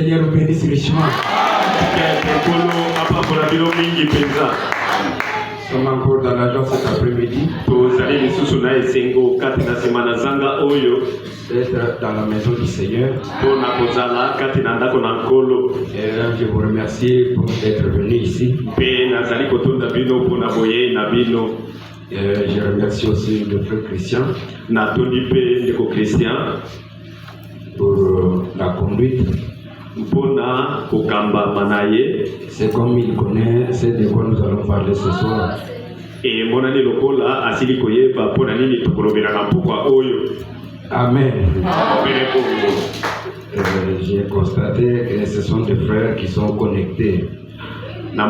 Seigneur nous bénisse richement. Nous sommes encore dans la joie cet après-midi d'être dans la maison du Seigneur. Et là, je vous remercie pour être venu ici. Je remercie aussi le frère Christian pour la conduite. C'est comme il connaît, c'est de quoi nous allons parler ce soir. Amen. J'ai constaté que ce sont des frères qui sont connectés. Le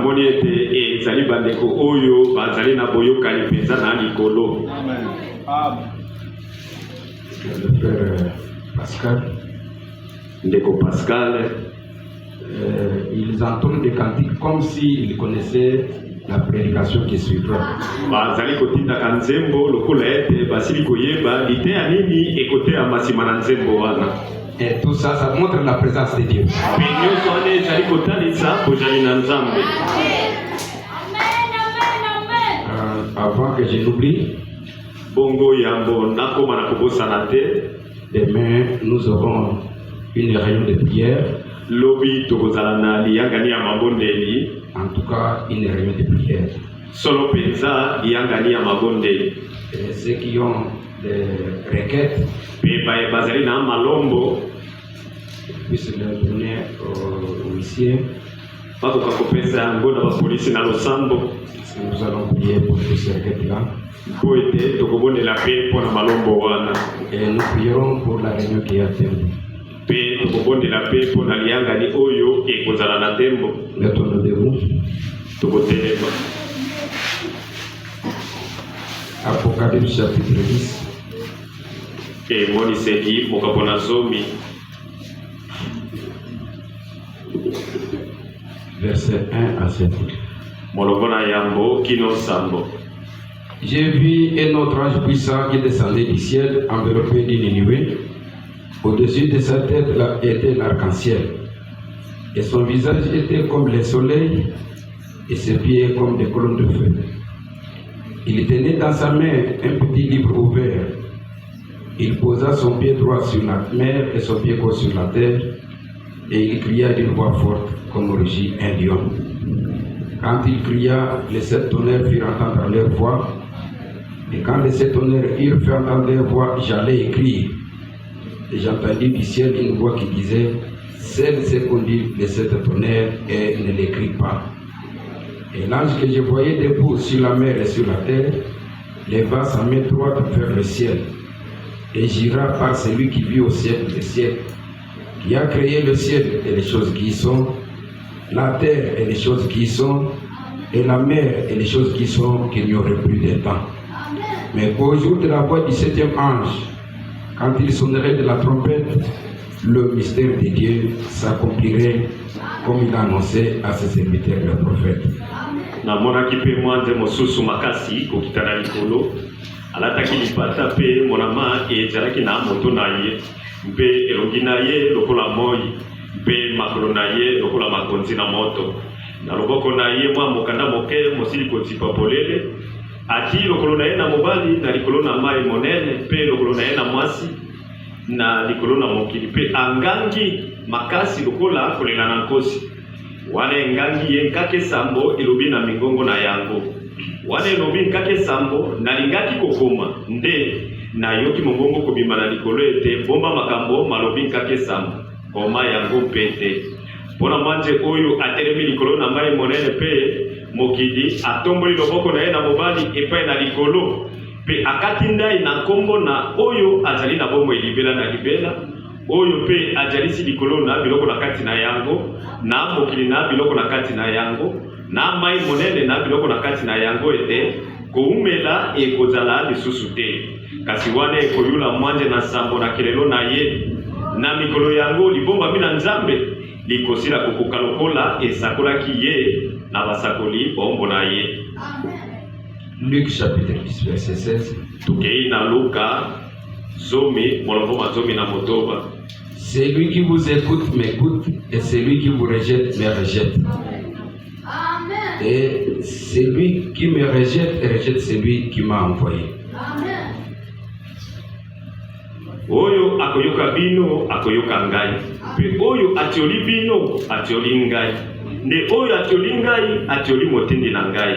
frère Pascal. Ils entendent des cantiques comme s'ils connaissaient la prédication qui suivra. Et tout ça, ça montre la présence de Dieu. Avant que je l'oublie, demain nous aurons une réunion de prière. En tout cas, une réunion de prière. Et ceux qui ont des requêtes puissent leur donner aux huissiers. Nous allons prier pour tous ces requêtes-là. Et nous prierons pour la réunion qui a terminé. Mettons-nous debout. Apocalypse chapitre 10. Verset 1 à 7. J'ai vu un autre ange puissant qui descendait du ciel, enveloppé d'une nuée. Au-dessus de sa tête était l'arc-en-ciel. Et son visage était comme le soleil, et ses pieds comme des colonnes de feu. Il tenait dans sa main un petit livre ouvert. Il posa son pied droit sur la mer et son pied gauche sur la terre, et il cria d'une voix forte, comme rugit un lion. Quand il cria, les 7 tonnerres firent entendre leur voix. Et quand les 7 tonnerres eurent fait entendre leur voix, j'allais écrire. Et j'entendis du ciel une voix qui disait: celle c'est conduit les 7 tonnerres et ne l'écrit pas. Et l'ange que je voyais debout sur la mer et sur la terre leva sa main droite vers le ciel et jura par celui qui vit au siècle des siècles, qui a créé le ciel et les choses qui y sont, la terre et les choses qui y sont, et la mer et les choses qui y sont, qu'il n'y aurait plus de temps. Mais qu'au jour de la voix du 7e ange, quand il sonnerait de la trompette, le mystère de Dieu s'accomplirait comme il a annoncé à ses serviteurs les prophètes. Ati lokolo na ye na mobali na likolo na mai monene pe lokolo na ye na mwasi na likolo na mokili pe angangi makasi lokola kolela na nkosi. Wana engangi ye nkake sambo elobi na mingongo na yango. Wana elobi nkake sambo na lingaki kokoma nde na yoki mongongo kobima na likolo ete bomba makambo malobi nkake sambo koma yango pete. Pona manje oyo atelemi likolo na mai monene pe mokidi atomboli loboko na ye na mobali epai na likolo pe akati ndai na nkombo na oyo azali na bomoi libela na libela oyo pe ajalisi likolo na biloko na kati na yango na mokili na biloko na kati na yango na mai monene na biloko na kati na yango ete koumela ekozala lisusu te kasi wana ekoyula mwanje na sambo na kelelo na ye na mikolo yango libomba mina nzambe likosila kokoka lokola esakolaki ye na basakoli bombo na ye. Luc chapitre 10 verset 16. Tukei na Luka zomi molongo mazomi na motoba. Celui qui vous écoute m'écoute, et celui qui vous rejette me rejette. Et celui qui me rejette celui qui m'a envoyé. Oyo akoyoka bino akoyoka ngai. Pe oyo atioli bino atioli ngai. Ne oyo atioli ngai atioli motindi na ngai.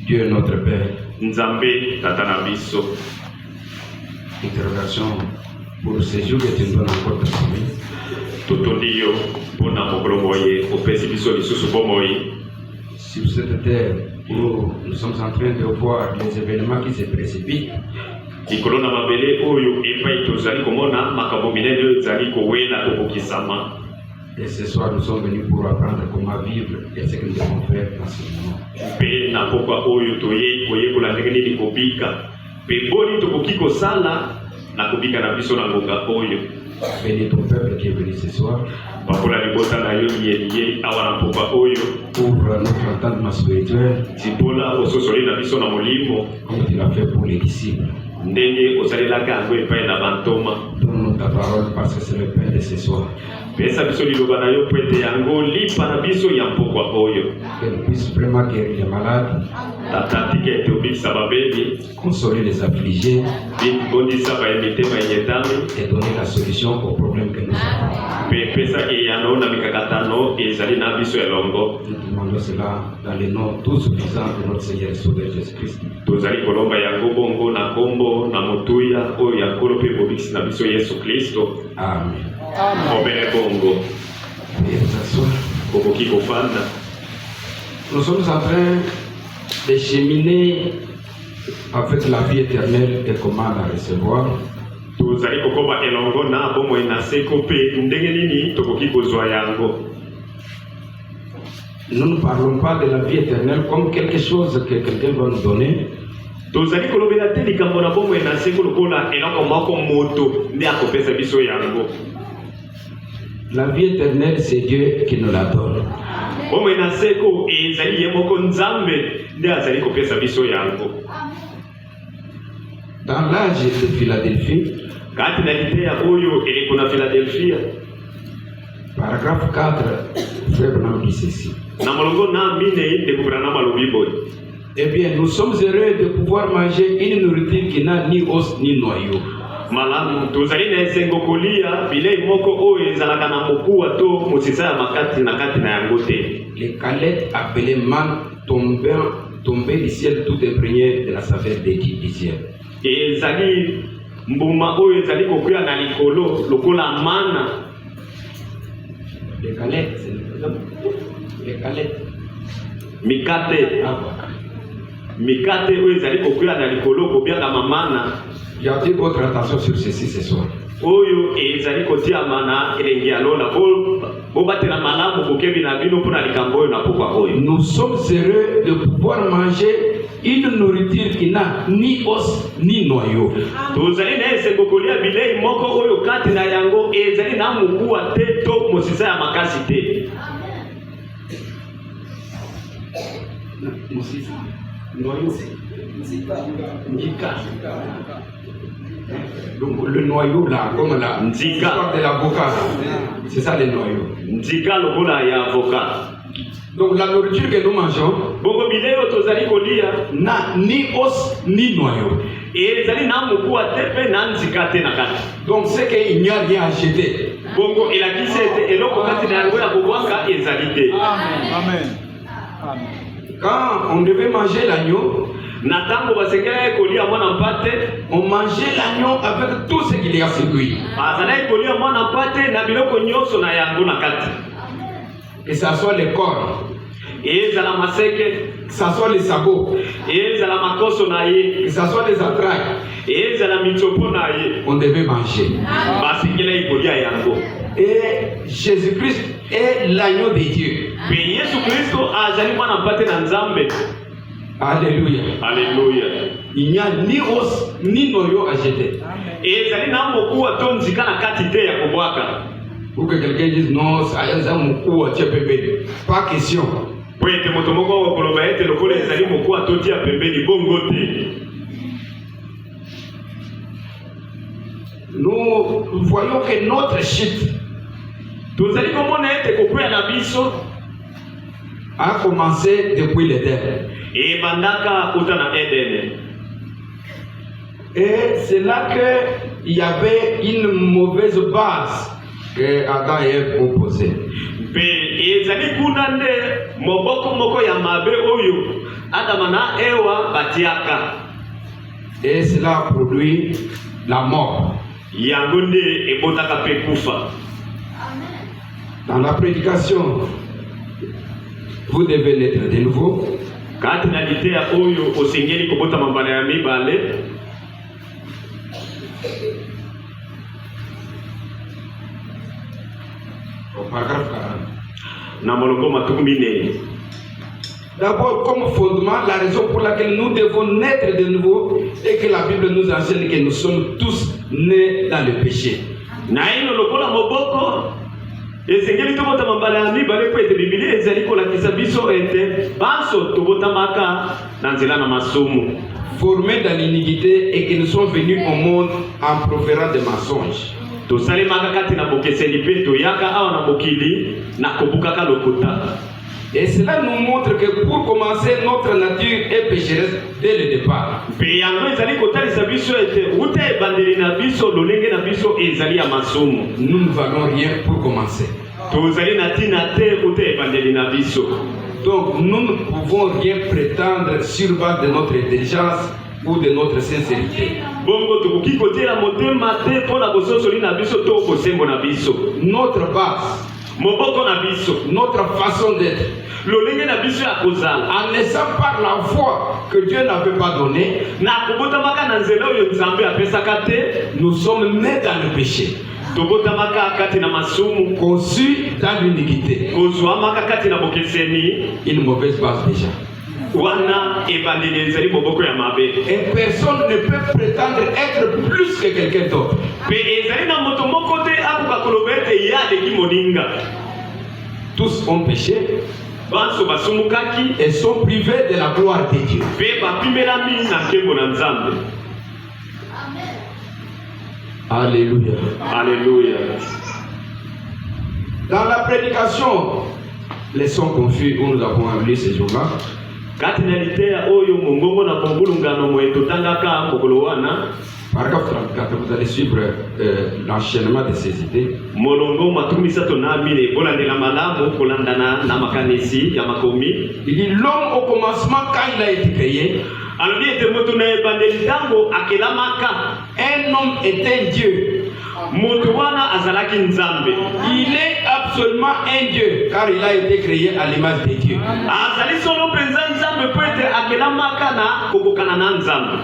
Dieu notre Père. Nzambe tata na biso. Interrogation pour ce jour que tu nous donnes encore ta famille. Totondi yo pona mokolo moye opesi biso lisusu bomoi. Sur cette terre où nous sommes en train de voir les événements qui se précipitent. Likolo na mabele oyo epai tozali komona makambo minene oyo ezali kowela kokokisama. Et ce soir nous sommes venus pour apprendre comment vivre et ce que nous devons faire dans ce moment. Pe na pokwa oyo toye koyekola ndenge nini kobika. Pe boni tokoki kosala na kobika na biso na ngonga oyo. Bénis ton peuple qui est venu ce soir. Papola libota na yo yeye awa na pokwa oyo. Ouvre notre entendement spirituel. Tipola ososoli na biso na molimo. Comme tu l'as fait pour les disciples. Ndenge osalelaka yango epai na bantoma. Donne-nous ta parole parce que c'est le pain de ce soir. Pesa biso liloba na yo po ete yango lipa na biso ya mpokwa oyo. Que nous puissions vraiment guérir les malades. Tata tika ete obikisa babeli. Consoler les affligés. Bondisa bayemitema enyetami. Et donner la solution aux problèmes que nous avons. Pe pesa eyano na mikakatano ezali na biso elongo. Nous demandons cela dans le nom tout suffisant de notre Seigneur et Sauveur Jésus-Christ. Tozali kolomba yango bongo na kombo na motuya oyo ya nkolo mpe bobikisi na biso Yesu Kristo. Amen. Obele bongo. Et vous asseoir. Kokoki kofanda. Nous sommes en train de cheminer avec la vie éternelle et comment la recevoir. Tozali kokoma elongo na bomoi na seko mpe ndenge nini tokoki kozwa yango. Nous ne parlons pas de la vie éternelle comme quelque chose que quelqu'un va nous donner. Tozali kolobela te likambo na bomoi na seko lokola eloko moko moto nde akopesa biso yango. La vie éternelle, c'est Dieu qui nous la donne. Bomoi na seko ezali ye moko Nzambe nde azali kopesa biso yango. Dans l'âge de Philadelphie, kati na liteya oyo eleko na Philadelphia, paragraphe 4, Frère Branham dit ceci. Na molongo na mine de Branham alobi boy. Eh bien, nous sommes heureux de pouvoir manger une nourriture qui n'a ni os ni noyau. Malamu tozali na esengo kolia bilei moko oyo ezalaka na mokuwa to mosisa ya makati na kati na yango te. Les calettes appelées man tombées du ciel tout imprégnées de la saveur du ciel. Ezali mbuma oyo ezali kokuya na likolo lokola mana. Les galettes, les galettes. Mikate. Mikate oyo ezali kokuya na likolo kobianga mamana. J'attire votre attention sur ceci ce soir. Oyo ezali kotia mana elengi ya lola bo batela malamu bokebi na bino mpona likambo oyo na pokwa oyo. Nous sommes heureux de pouvoir manger une nourriture qui n'a ni os ni noyau. Tozali na esengo kolia bilei moko oyo kati na yango ezali na mokuwa te to mosisa ya makasi te. Mosisa noyau. Nzika. Donc le noyau là, comme la Nzika de l'avocat, c'est ça le noyau. Nzika lokola ya avocat. Donc la nourriture que nous mangeons bongo bileo tozali kolia n'a ni os ni noyau. Ezali na mokuwa te pe na nzika te na kati. Donc c'est qu'il n'y a rien à jeter. Bongo elakisi ete eloko kati na yango ya kobwaka ezali te. Amen. Amen. Quand on devait manger l'agneau, na tango basekela kolia mwana mpate, on mangeait l'agneau avec tout ce qu'il y a sur lui. Bazala kolia mwana mpate na biloko nyonso na yango na kati. Que ça soit les corps, ezala maseke, que ça soit les sabots, ezala makoso na ye, que ça soit les entrailles, ezala mitsopo na ye, on devait manger. basekela kolia yango. Et Jésus-Christ est l'agneau de Dieu. Pe Yesu Kristo azali mwana mpate na Nzambe. Alléluia. Alléluia. Il n'y a ni os ni noyau à jeter. Ezali na mokuwa to nzika na kati te ya kobwaka. Pour que quelqu'un dise non, ça y est, ça mokuwa tia pembeni. Pas question. Po ete moto moko koloba ete lokola ezali mokuwa to tia pembeni bongo te. nous voyons que notre chute a commencé depuis l'Éden. Et c'est là qu'il y avait une mauvaise base que Adam et Ève ont posée. Et cela a produit la mort. Dans la prédication, vous devez naître de nouveau. Au paragraphe 40. D'abord, comme fondement, la raison pour laquelle nous devons naître de nouveau et que la Bible nous enseigne que nous sommes tous nés dans le péché. Formés dans l'iniquité et que nous sommes venus au monde en proférant des mensonges. Et cela nous montre que pour commencer, notre nature est pécheresse dès le départ. Nous ne valons rien pour commencer. Donc nous ne pouvons rien prétendre sur base de notre intelligence ou de notre sincérité. Notre base, notre façon d'être, en naissant par la foi que Dieu n'avait pas donnée, nous sommes nés dans le péché, conçus dans l'iniquité, une mauvaise base déjà. Et personne ne peut prétendre être plus que quelqu'un d'autre. Tous ont péché et sont privés de la gloire de Dieu. Alléluia. Alléluia. Dans la prédication, les sons confus où nous avons lu ces jours-là, paragraphe 34, vous allez suivre l'enchaînement de ces idées. Il dit l'homme au commencement, quand il a été créé, un homme est un Dieu. Il est absolument un Dieu car il a été créé à l'image de Dieu.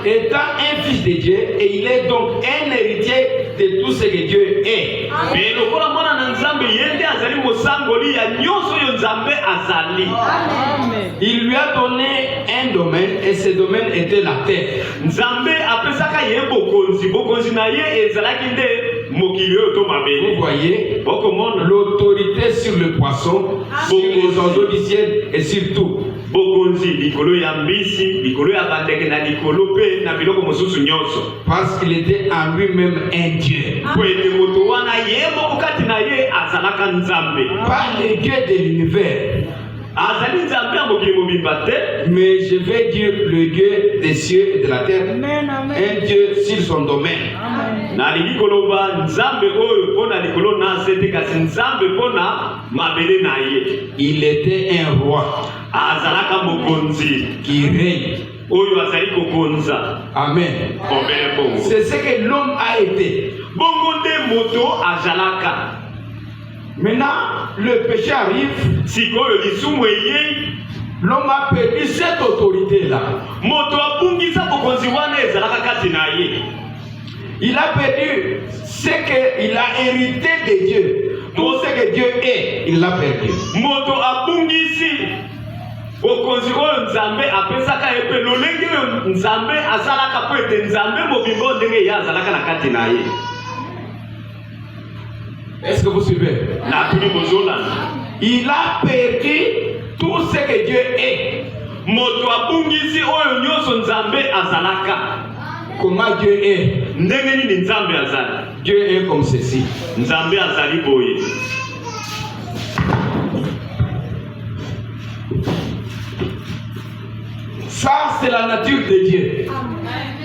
Étant un fils de Dieu, et il est donc un héritier de tout ce que Dieu est. Il lui a donné un domaine et ce domaine était la terre. Vous voyez l'autorité sur le poisson, sur les oiseaux du ciel et sur tout. Parce qu'il était en lui-même un Dieu. Pas le Dieu de l'univers, mais je vais dire le Dieu des cieux et de la terre, un Dieu sur son domaine. Il était un roi qui règne. Amen. C'est ce que l'homme a été. Maintenant, le péché arrive. L'homme a perdu cette autorité-là. Il a perdu ce qu'il a hérité de Dieu. Tout ce que Dieu est, il l'a perdu. Est-ce que vous suivez? Il a perdu tout ce que Dieu est. Comment Dieu est? Dieu est comme ceci. Nzambe azali boye. Ça, c'est la nature de Dieu.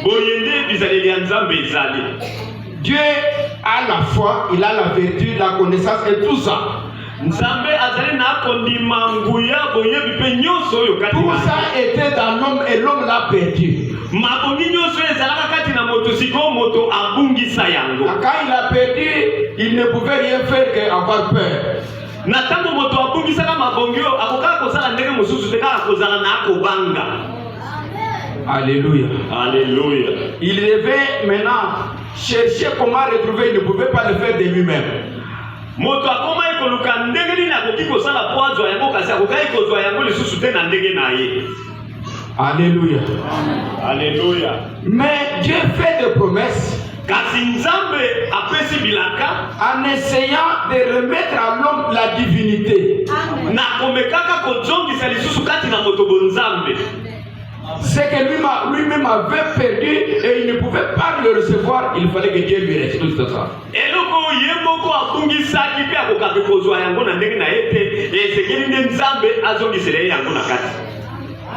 Boyende bizaleli ya Nzambe ezali. Dieu a la foi, il a la vertu, la connaissance et tout ça. Nzambe azali na kondima nguya boyebi pe nyonso oyo kati. Tout ça était dans l'homme et l'homme l'a perdu. Mabongi nyonso ezalaka kati na moto siko moto abungisa yango. Quand il a perdu, il ne pouvait rien faire qu'avoir peur. Na tango moto abungisaka mabongi oyo akokaka kozala ndenge mosusu te kaka kozala na akobanga. Alléluia. Alléluia. Il devait maintenant chercher comment retrouver, il ne pouvait pas le faire de lui-même. Moto akoma ekoluka ndenge nini akoki kosala poazwa yango kasi akokai kozwa yango lisusu te na ndenge na ye. Alléluia. Alléluia. Mais Dieu fait des promesses. Kasi Nzambe apesi bilaka en essayant de remettre à l'homme la divinité. Na komekaka kozongisa lisusu kati na moto bonzambe. C'est que lui-même avait perdu et il ne pouvait pas le recevoir. Il fallait que Dieu lui restitue tout ça. Eloko yemoko akungisaki pe akokapi kozwa yango na ndenge na yete esekeli nde Nzambe azongisela yango na kati.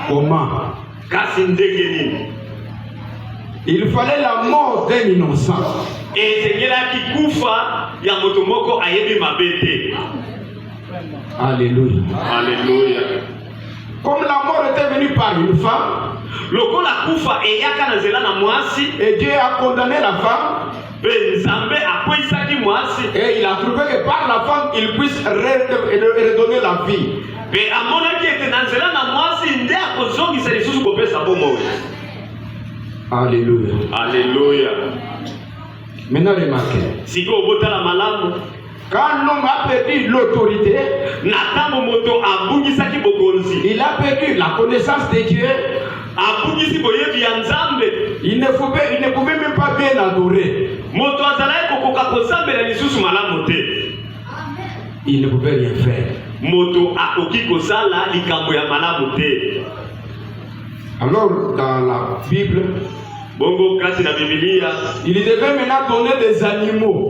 Comment? Kasi ndenge nini? Il fallait la mort d'un innocent. Esengelaki kufa ya moto moko ayebi mabete. Alléluia. Alléluia. Comme la mort était venue par une femme, lokola kufa eyaka na nzela na mwasi, et Dieu a condamné la femme, Nzambe akwesaki mwasi, et il a trouvé que par la femme il puisse redonner la vie. Pe amonaki ete na nzela na mwasi nde akozongisa lisusu kopesa bomoi. Alléluia. Alléluia. Maintenant remarquez. Siko obotala malamu. Quand l'homme a perdu l'autorité, il a perdu la connaissance de Dieu. Il ne pouvait même pas bien adorer. Il ne pouvait rien faire. Alors, dans la Bible, il devait maintenant donner des animaux.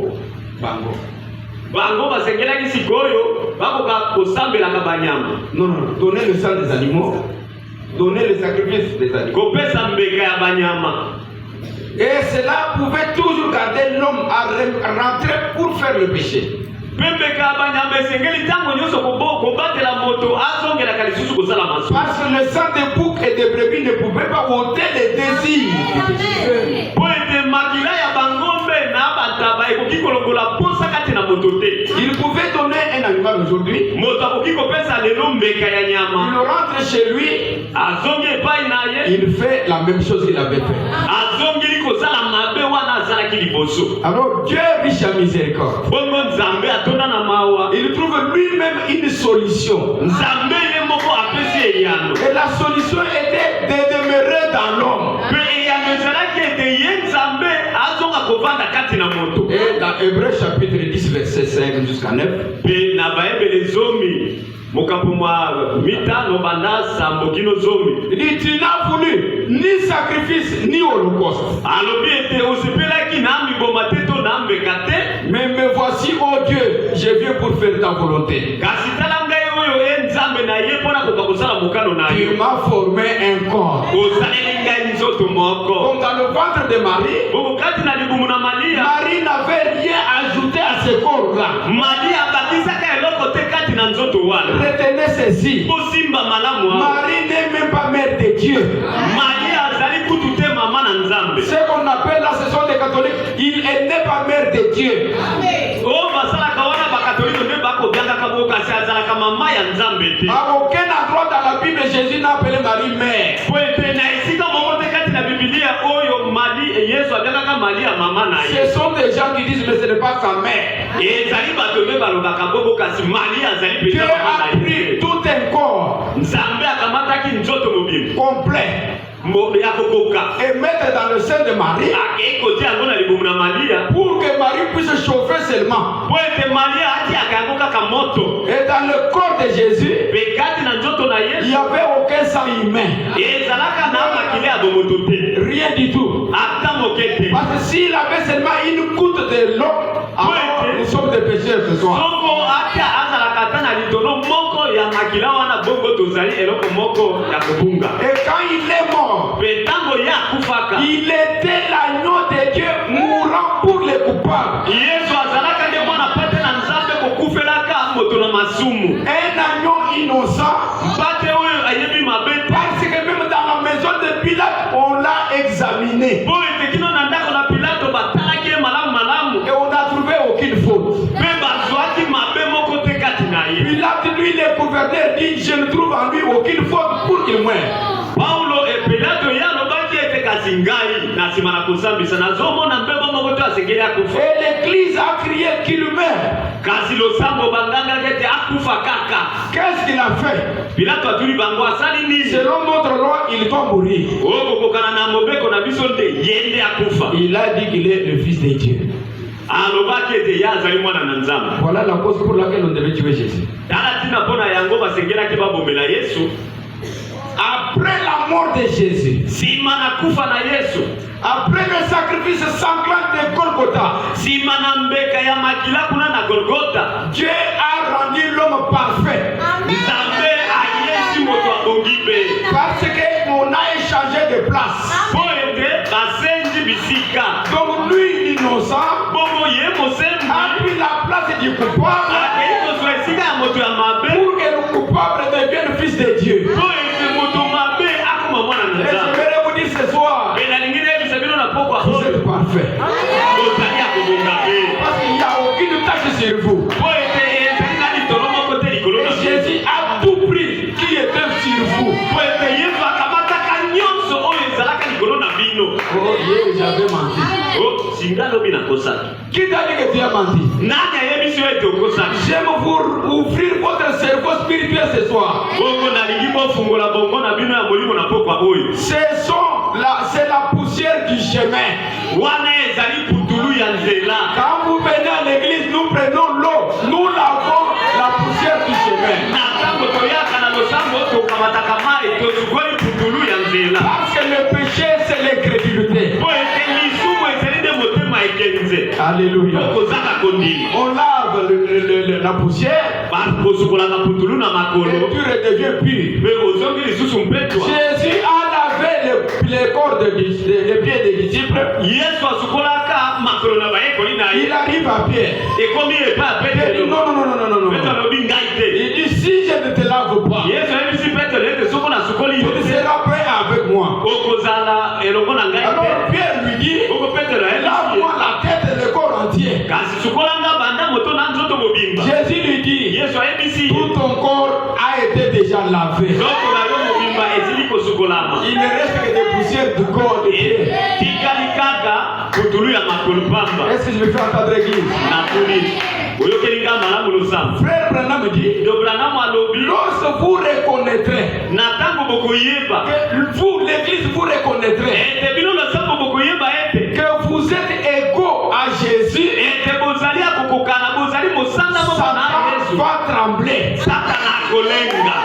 Bango basengelaki sikoyo bakoka kosambelaka banyama. Non, donner le sang des animaux, donner le sacrifice des animaux. Kopesa mbeka ya banyama. Et cela pouvait toujours garder l'homme à rentrer pour faire le péché. Pembeka banyama esengeli tango nyonso kobatela moto azongelaka lisusu kosala maso. Parce que le sang de bouc et de brebis ne pouvait pas ôter les désirs. Po ete makila ya bangombe na bataba ekoki kolongola posa kati na moto te. Il pouvait donner un animal aujourd'hui. Moto akoki kopesa lelo mbeka ya nyama. Il rentre chez lui. Azongi epai na ye. Il fait la même chose qu'il avait fait. Azongeli kosala mabe wana azalaki liboso. Alors Dieu riche à miséricorde. Bongo Nzambe atona na mawa. Il trouve lui-même une solution. Nzambe ye moko apesi eyano. Et la solution était de demeurer dans l'homme. Pe eyano ezalaki ete ye Nzambe azonga kovanda kati na moto. Et dans Hébreux chapitre 10 verset 5 jusqu'à 9. Pe na baebele zomi mokapo mwa mitano banda sambo kino zomi. Il dit tu n'as voulu ni sacrifice ni holocauste. Alobi ete osepelaki na miboma te to na mbeka te. Mais me voici, oh Dieu, je viens pour faire ta volonté. Kasi tala ngai oyo Nzambe na ye pona koka kosala mokano na yo. Tu m'as formé un corps. Osaleli ngai nzoto moko. Comme dans le ventre de Marie. Bokati na libumu na Maria. Marie n'avait rien ajouté à ce corps-là. Maria bakisaka eloko te kati na nzoto wana. Retenez ceci. Bosimba malamu. Marie n'est même pas mère de Dieu. Maria azali kutu te mama na Nzambe. Ce qu'on appelle là, ce sont des catholiques. Il n'est pas mère de Dieu. Oh, basalaka wana bakatolika nde bakobiangaka bokasi azalaka mama ya Nzambe te. À aucun endroit dans la Bible, Jésus n'a appelé Marie mère. Po ete na esika moko te kati na Biblia oyo Mali Yesu abiangaka Maria mama na ye. Ce sont des gens qui disent mais ce n'est pas sa mère. Ezali bato nde balobaka bokasi Maria azali Dieu pesa mama a na pris ye. tout un corps Nzambe akamataki nzoto mobimba. complet Ya kokoka. et mettre dans le sein de Marie Akekotia yango na libumu na Maria. pour que Marie puisse chauffer seulement. Po ete Maria atiaka yango kaka moto. Et dans le corps de Jésus, Pe kati na nzoto na il n'y Yesu. avait aucun sang humain. Ezalaka na makile ya bomoto te. Rien du tout. Ata mokete. Parce que s'il avait seulement une goutte de l'eau, alors nous sommes des pécheurs ce soir. Songo atia azala katana litono moko ya makila wana bongo tozali eloko moko ya kubunga. Et quand il est mort, Petango ya kufaka. il était l'agneau de Dieu mourant pour les coupables. Yesu azalaka nde mwana pate na nzambe kokufelaka moto na masumu. Un agneau innocent. Mpate oyo ayebi mabe. Parce que même dans la maison de Pilate, on l'a examiné. Bo etekino na ndako na Pilato batalaki ye malamu malamu. Et on n'a trouvé aucune faute. Pe bazwaki mabe moko te kati na ye. Pilate, lui, le gouverneur, dit je ne trouve en lui aucune faute pour qu'il meure. Paulo e Pilato ya lobaki ete kasi ngai na nsima na kosambisa nazomona mbebo moko te asengeli akufa. Et l'église a crié qu'il meurt. Kasi losambo banganga ete akufa kaka. Qu'est-ce qu'il a fait? Pilato atuli bango asali nini? Selon notre loi, il doit mourir. Okokokana na mobeko na biso nde yende akufa. Il a dit qu'il est le fils de Dieu. Alobaki ete ya azali mwana na nzambe. Voilà la cause pour laquelle on devait tuer Jésus. Tala tina mpona yango basengelaki babombela Yesu. Après la mort de Jésus, Sima na kufa na Yesu, après le sacrifice sanglant de Golgotha, sima na mbeka ya makila kuna na Golgotha, Dieu a rendu l'homme parfait. Nzambe ayesi moto abongi be. Parce qu'on a échangé de place. Po ete basenzi bisika. Donc lui, innocent, Bongo ye a mosembi pris la place du coupable akei kozwa esika ya moto ya mabe. pour que le coupable devienne fils de Dieu. Po ete moto mabe akoma mwana na Et je Nzambe. voudrais vous dire ce soir, Pe na lingine yebisa bino na pokwa vous oyo êtes parfait. ozali ya kobonga be. Parce qu'il n'y a aucune tâche sur vous. Po ete ezali na litolo moko te likolo na Et bino. Jésus a tout pris qui était sur vous. Po ete Yesu akamataka nyonso oyo ezalaka likolo na bino. Oh, j'avais menti. Oh, singa lobi na kosaki. Qui t'a dit que tu as menti? Nani ayebisi yo ete okosaki? J'aime vous ouvrir votre cerveau spirituel ce soir. Bongo nalingi bofungola bongo na bino ya molimo na pokwa oyo. C'est la poussière du chemin. Wana ezali putulu ya nzela. Quand vous venez à l'église, nous prenons l'eau. Nous lavons la poussière du chemin. Na tango toyaka na losambo tokamataka mai tosukoli putulu ya nzela. Parce que le péché, c'est l'incrédulité. Po ete lisumu ezali nde motema ekenze. Alléluia. Okozaka kondima. On lave la poussière kosukolaka putulu na et makolo. tu redeviens pur. Pe ozongi lisusu mpetwa. Jésus a lavé les corps les pieds des disciples. Yesu asukolaka makolo na bayekoli na Il ye. arrive à Pierre. Ekomi epa ya Il dit Petelo. non. Petelo alobi ngai te. Il dit si je ne te lave pas, Yesu ayebisi Petelo ete soko nasukoli tu yo ne te. seras prêt avec moi. Okozala elongo na ngai Alors te. Pierre lui dit, Oko Petelo ayebisi lave-moi la tête et le corps entier. kasi sukolanga banda moto na nzoto mobimba. Jésus lui dit, Yesu ayebisi tout ton corps a été déjà lavé. nzoto na yo mobimba ezili kosukolama. Il ne reste que des poussières du corps de Pierre. Tikali kaka putulu ya makolo pamba. Est-ce que je me fais entendre l'église? Nakuli oyokelinga malamu losambo. Frère Branham dit, Dobranamu alobi lorsque vous reconnaîtrez, na tango bokoyeba que vous, l'église, vous reconnaîtrez ete bino losambo bokoyeba ete que vous êtes égaux à Jésus, ete bozali akokokana bozali mosanda moko na Satan Yesu. va trembler. Satana akolenga.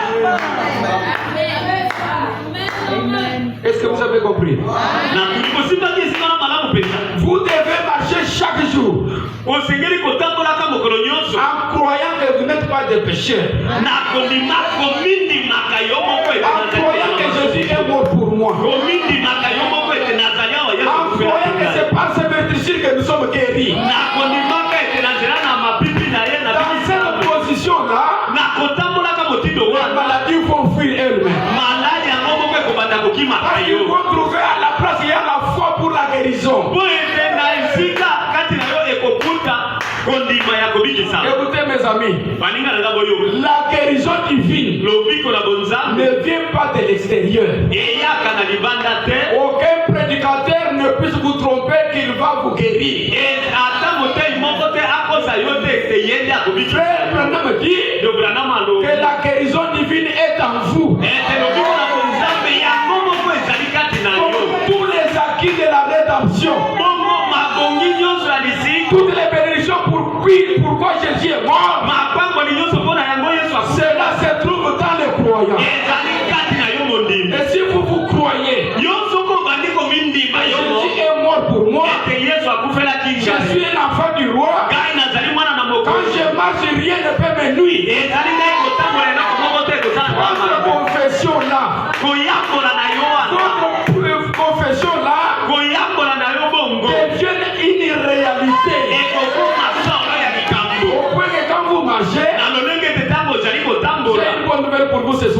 Est-ce que vous avez compris? Na tuli kosimbaki esika na malamu mpenza. Vous devez marcher chaque jour Osengeli kotambolaka mokolo nyonso en croyant que vous n'êtes pas des pécheurs, na kondima komindimaka yo moko ete en croyant que Jésus est mort pour moi, komindimaka yo moko ete nazali awa en Yesu croyant que kufela. c'est par ces meurtrissures que nous sommes guéris. Na kondimaka ete nazela na mapipi na ye na Dans cette position-là, na kotambolaka motindo les wana maladies vont fuir elles-mêmes. maladi yango moko ekobanda kokimaka Parce qu'ils yo. vont trouver à la place, il y a la foi pour la guérison. Po ete na esika kati na yo ekokuta kondima ya kobikisa. Écoutez mes amis, Baninga na boyo. la guérison divine Lobiko na bonzambe ne vient pas de l'extérieur. eyaka na libanda te. Aucun prédicateur ne puisse vous tromper qu'il va vous guérir. Ata motei moko te akosa yo te ete yende akobikisa. Frère Branham dit Dobranamu alobi que la guérison divine est en vous. ete lobiko na bonzambe yango moko ezali kati na yo. Comme tous les acquis de la rédemption, Bongo mabongi nyonso ya lisika toutes les bénédictions pourquoi Jésus est mort, mapangoli nyonso mpona yango Yesu cela se trouve dans les croyants. ezali kati na yo mondimi. Et si vous croyez Yo soko bandi komindima yo Jésus est mort pour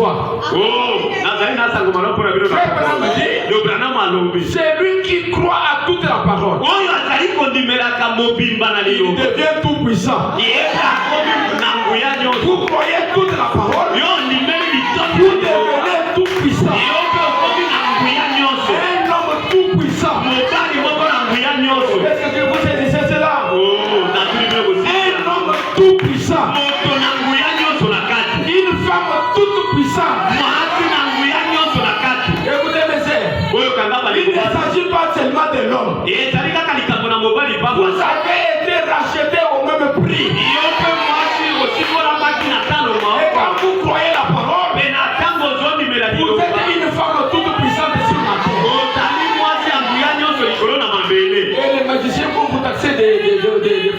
soir. Oh, nazali na sango malo pour la biro. Frère Branham dit, Le Branham alobi. c'est lui qui croit à toute la parole. Oyo azali kondimela ka mobimba na Il liyo. devient tout puissant. Yeba komi na nguya nyonso. Vous croyez toute la parole, Yo ndimeli bitoni. vous devenez tout puissant. Yo pe komi na nguya nyonso. Un homme tout puissant. Mobali moko na nguya nyonso. Est-ce que vous saisissez cela? Oh, na tuli biro kosi. Un homme tout puissant. Moto na nguya nyonso na kati. Une femme toute puissante. Mwasi na nguya nyonso na kati. Écoutez, mes sœurs, Oyo kanga bali il ne kobasa. s'agit pas seulement de l'homme. Ezali kaka likambo na mobali Vous pamba. avez été racheté au même prix. Yo pe mwasi osikola maki na talo Et moko. quand vous croyez la parole, Pe na tango ozondimela vous liloba. êtes une femme toute puissante sur la terre. Ozali mwasi ya nguya nyonso likolo na mabele. Et les magiciens vont vous taxer de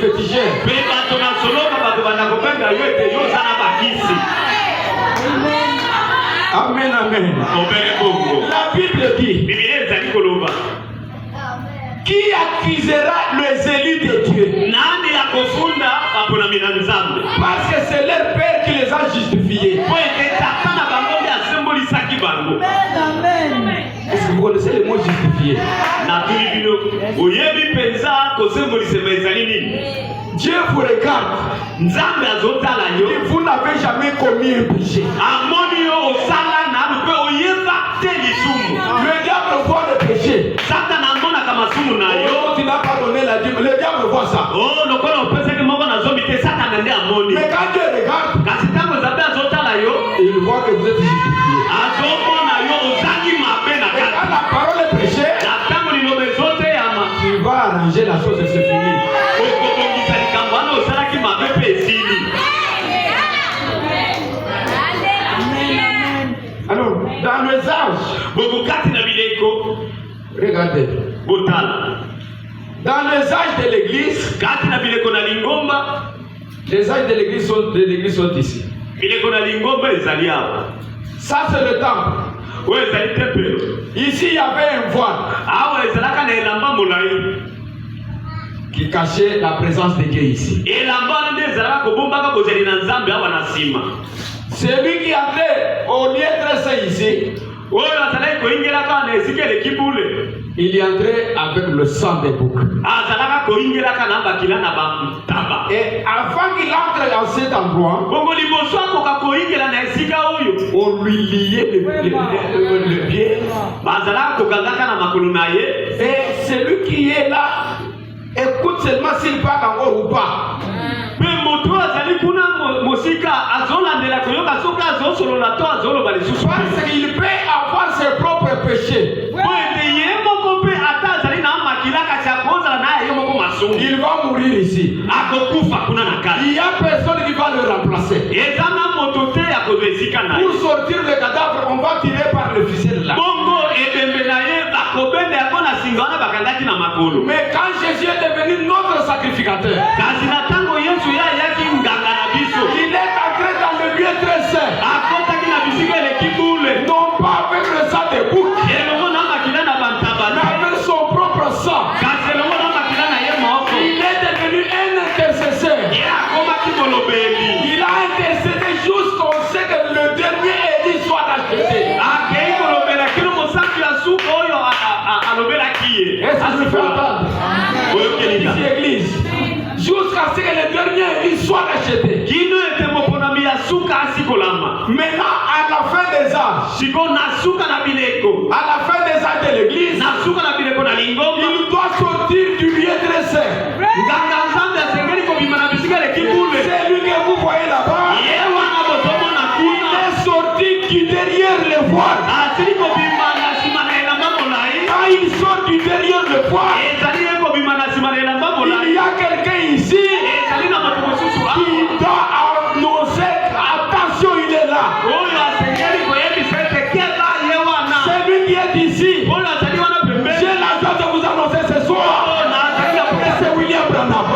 féticheurs. Pe bato na soloka bato banda kobenga yo ete yo oza na bakisi. Amen, amen. Obele bongo. La Bible dit, Biblia ezali koloba. qui accusera les élus de Dieu? Nani ya kofunda baponami na Nzambe? Parce que c'est leur Père qui les a justifiés. Po ete tata na bango nde asembolisaki bango. Est-ce que vous connaissez le mot justifié? Na tuli bino oyebi mpenza kosembolisema ezali nini? Dieu vous regarde. Nzambe azotala yo. Et vous n'avez jamais commis un péché. Amoni yo osala nanu pe oyeba te lisumu. Le diable voit le péché. Satana amonaka masumu na yo. Oh, tu n'as pas donné la Bible. Le diable voit ça. Oh, lokola opesaki moko na zomi te Satana nde amoni. Mais quand Dieu regarde, Kasi ntango Nzambe azotala yo, il voit que vous êtes justifié. azomona yo ozangi mabe na Et quand kati. la parole est prêchée, Na ntango liloba ezoteyama, tu vas arranger la chose et c'est fini. okobongisa likambo wana osalaki mabe mpe esili. Alors, dans les âges, Bokokati na bileko, regardez, botala. dans les âges de l'église, Kati na bileko na lingomba, les âges de l'église sont ici. bileko na lingomba ezali awa. Ça, c'est le temple. Oyo ezali tempelo. Ici, il y avait un voile Awa ezalaka na elamba molai. qui cachait la présence de Dieu ici. Elamba wana nde ezalaka kobombaka bozali na Nzambe awa na nsima. Celui qui entrait au lieu très saint ici, Oyo azalaki koyingelaka na esika eleki bule. il y entrait avec le sang des boucs. Azalaka koyingelaka na bakila na bantaba. Et avant qu'il entre en cet endroit, Bongo liboso akoka koyingela na esika oyo. on lui liait le pied. Bazalaka kokangaka na makolo na ye. Et celui qui est là, écoute seulement s'il parle encore ou pas. Pe moto azali kuna mosika azolandela koyoka soki azosolola to azoloba lisusu. Parce qu'il peut avoir ses propres péchés. Po ete ye moko mpe ata azali na makila kasi akozala na ye moko masumu. Il va mourir ici. Akokufa kuna na kati. Il n'y a personne qui va le remplacer. Eza na moto te akozwa esika na ye. Pour sortir le cadavre, on va tirer par le ficelle là. Bongo ebembe na ye bakobende yango na singa wana bakangaki na makolo. Mais quand Jésus est devenu notre sacrificateur, Kasi na tango Yesu ye ayaki nganga na biso. il est entré dans le lieu très saint. Akotaki na bisika eleki bule. Non pas avec le sang des boucs, Elongo na makila na bantaba mais te. avec son propre sang. Kasi elongo na makila na ye moko. Il est devenu un intercesseur. Ye akomaki molobeli. Il a intercédé jusqu'au ce que le dernier Élie soit racheté. Akei kolobela kino mosantu ya suka oyo alobelaki ye. Est-ce que je fais entendre? Oyokelinga. Ici, église. Jusqu'à ce que le dernier Élie soit racheté. Kino ete moponami ya suka asikolama. Maintenant, à la fin des âges, Siko na suka na bileko. à la fin des âges de l'église, Na suka na bileko na lingomba. il doit sortir du lieu très saint. Nganga Nzambe asengeli kobima na bisika eleki bule. C'est lui que vous voyez là-bas. Ye wana bozomona Il kuna. est sorti du derrière le voile. Asili kobima na nsima na elamba molai. Quand il sort du derrière le voile, Ezali ye kobima na nsima na elamba il molai. y a quelqu'un ici Ezali na bato mosusu awa. qui doit annoncer attention, il est là. Oyo asengeli koyebisa ete keba ye wana. C'est lui qui est ici. Oyo azali wana pembeni. J'ai la joie de vous annoncer ce soir. Oh, na azali na Et pesa. c'est William Branham.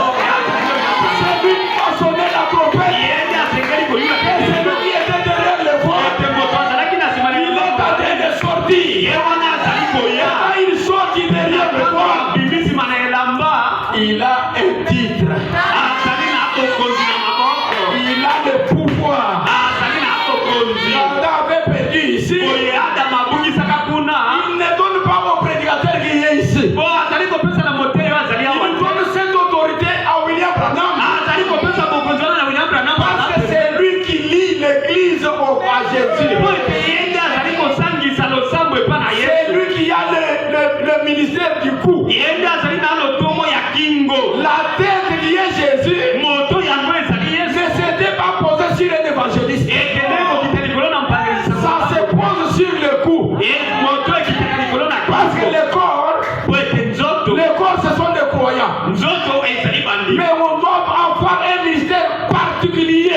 C'est lui qui a sonné la trompette. Yeye asengeli koyuka Et c'est lui qui était derrière le voile. ete moto azalaki na nsima na Il est elamba. en train de sortir. Ye wana azali koya. Quand il sort du derrière le voile, Bimisi l'église à Jésus. C'est lui qui a le ministère du cou. La tête qui est Jésus ne s'était pas posée sur un évangéliste. Ça se pose sur le cou. Parce que le corps, ce sont des croyants. Mais on doit avoir un ministère particulier.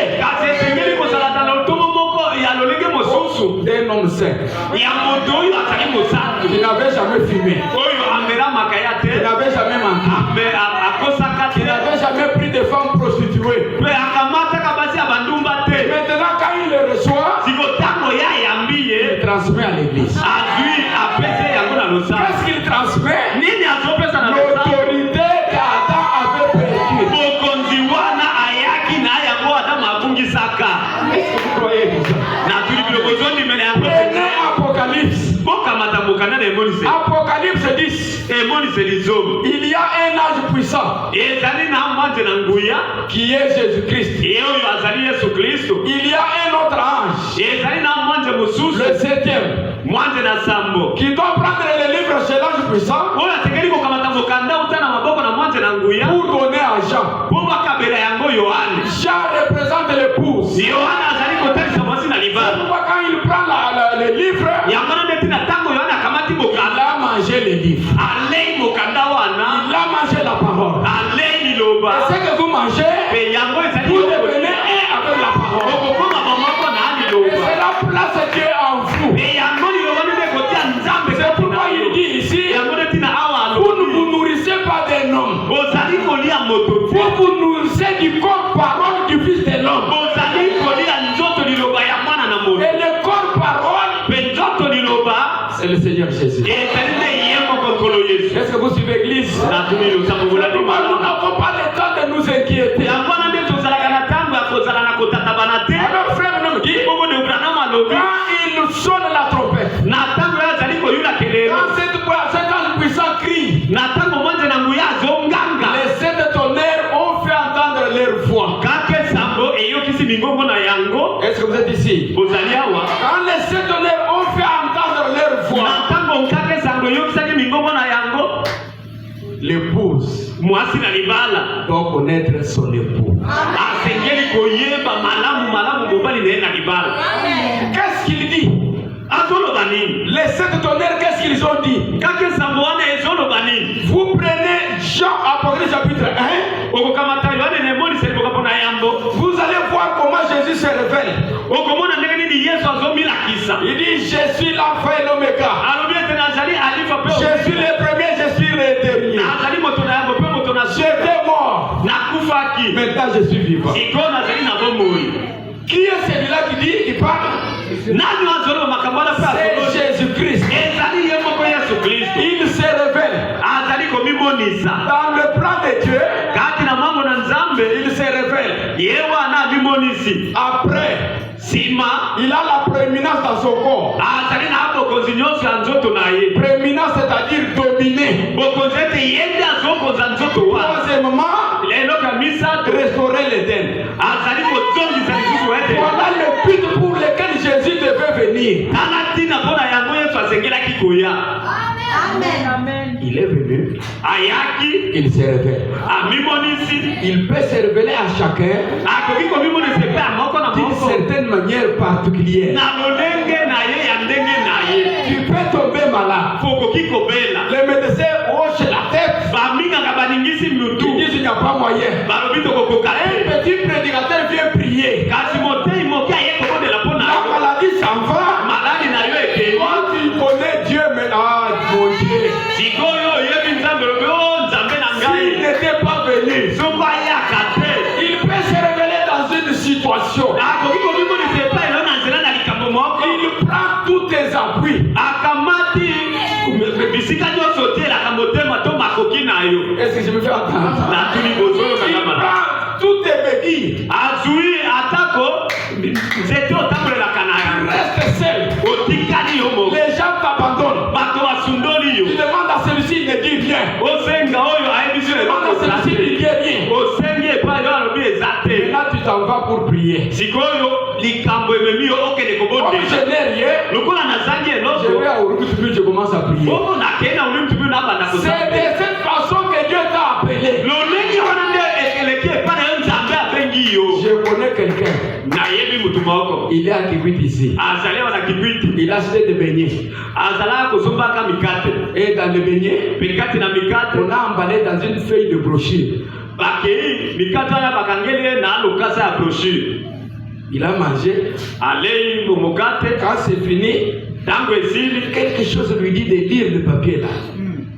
D'un homme saint. Il n'avait jamais fumé. Il n'avait jamais menti. Il n'avait jamais pris de femmes prostituées. Maintenant, quand il le reçoit, il transmet à l'église. Qu'est-ce qu'il transmet? L'autorité qu'Adam avait perdue. Est-ce que vous croyez tout ça? Prenez Apocalypse. Apocalypse 10. Il y a un âge puissant qui est Jésus-Christ. Il y a un autre âge, le 7e, qui doit prendre les livres chez l'âge puissant pour donner à Jean. Jean représente l'épouse. Quand il prend les livres, il a mangé les livres. Il a mangé la parole. Et ce que vous mangez, vous devenez un avec la parole. Et c'est la place de Dieu en vous. C'est pourquoi il dit ici, vous ne vous nourrissez pas d'un homme. Vous vous nourrissez du corps parole du Fils de l'homme. Et le corps parole, c'est le Seigneur Jésus. Est-ce que vous suivez l'église? Nous n'avons pas le temps de nous inquiéter. Alors frère nous dit, quand il sonne la trompette, quand cet ange puissant crie, les sept tonnerres ont fait entendre leur voix. Est-ce que vous êtes ici? Quand les sept tonnerres ont fait entendre leur voix, l'épouse doit connaître son époux. Qu'est-ce qu'il dit? Les sept tonnerres, qu'est-ce qu'ils ont dit? Vous prenez Jean Apocalypse chapitre 1. Vous allez voir comment Jésus se révèle. Il dit, je suis l'alpha et l'oméga. Je suis le premier, je suis le dernier. J'étais mort. Maintenant je suis vivant. Qui est celui-là qui dit, qui parle? C'est Jésus-Christ. Il se révèle. Dans le plan de Dieu, il se révèle. Après, il a la prééminence dans son corps. Prééminence, c'est-à-dire dominer. Troisièmement, restaurer l'Éden. Voilà le but pour lequel Jésus devait venir. Amen. Il est venu. Il se révèle. Il peut se révéler à chacun d'une certaine manière particulière. Tu peux tomber malade. Les médecins hochent la tête. Ils disent qu'il n'y a pas moyen. Un petit prédicateur vient prier. La maladie s'en va. Quand tu connais Dieu, mais mon Dieu. S'il n'était pas venu, il peut se révéler dans une situation. Il prend tous tes appuis. Est-ce que je me fais entendre? Il prend toutes tes béquilles. Reste seul. Les gens t'abandonnent. Tu demandes à celui-ci, il ne dit rien. Tu demandes à celui-ci, il ne dit rien. ezate. Maintenant tu t'en vas pour prier. Sikoyo likambo ememi okende Comme kobonde. je n'ai rien, Lokola nazangi je eloko. vais à Urumitubi, je commence à prier. Oko nakena ulimtubi na banda C'est kozanga. de cette façon que Dieu t'a appelé. Lolenge wana nde ekeleki epai na yo nzambe abengi yo. Je connais quelqu'un, Nayebi mutu moko. il est à Kikwit ici. Azali wana Kikwiti. Il a acheté des beignets. Azala kosombaka mikate. Et dans les beignets, Mikate na mikate. on a emballé dans une feuille de brochure. Bakei mikate wana bakangeli na lokasa ya brochure. Il a mangé. Alei momokate. Quand c'est fini, Tango esili. quelque chose lui dit de lire le papier là.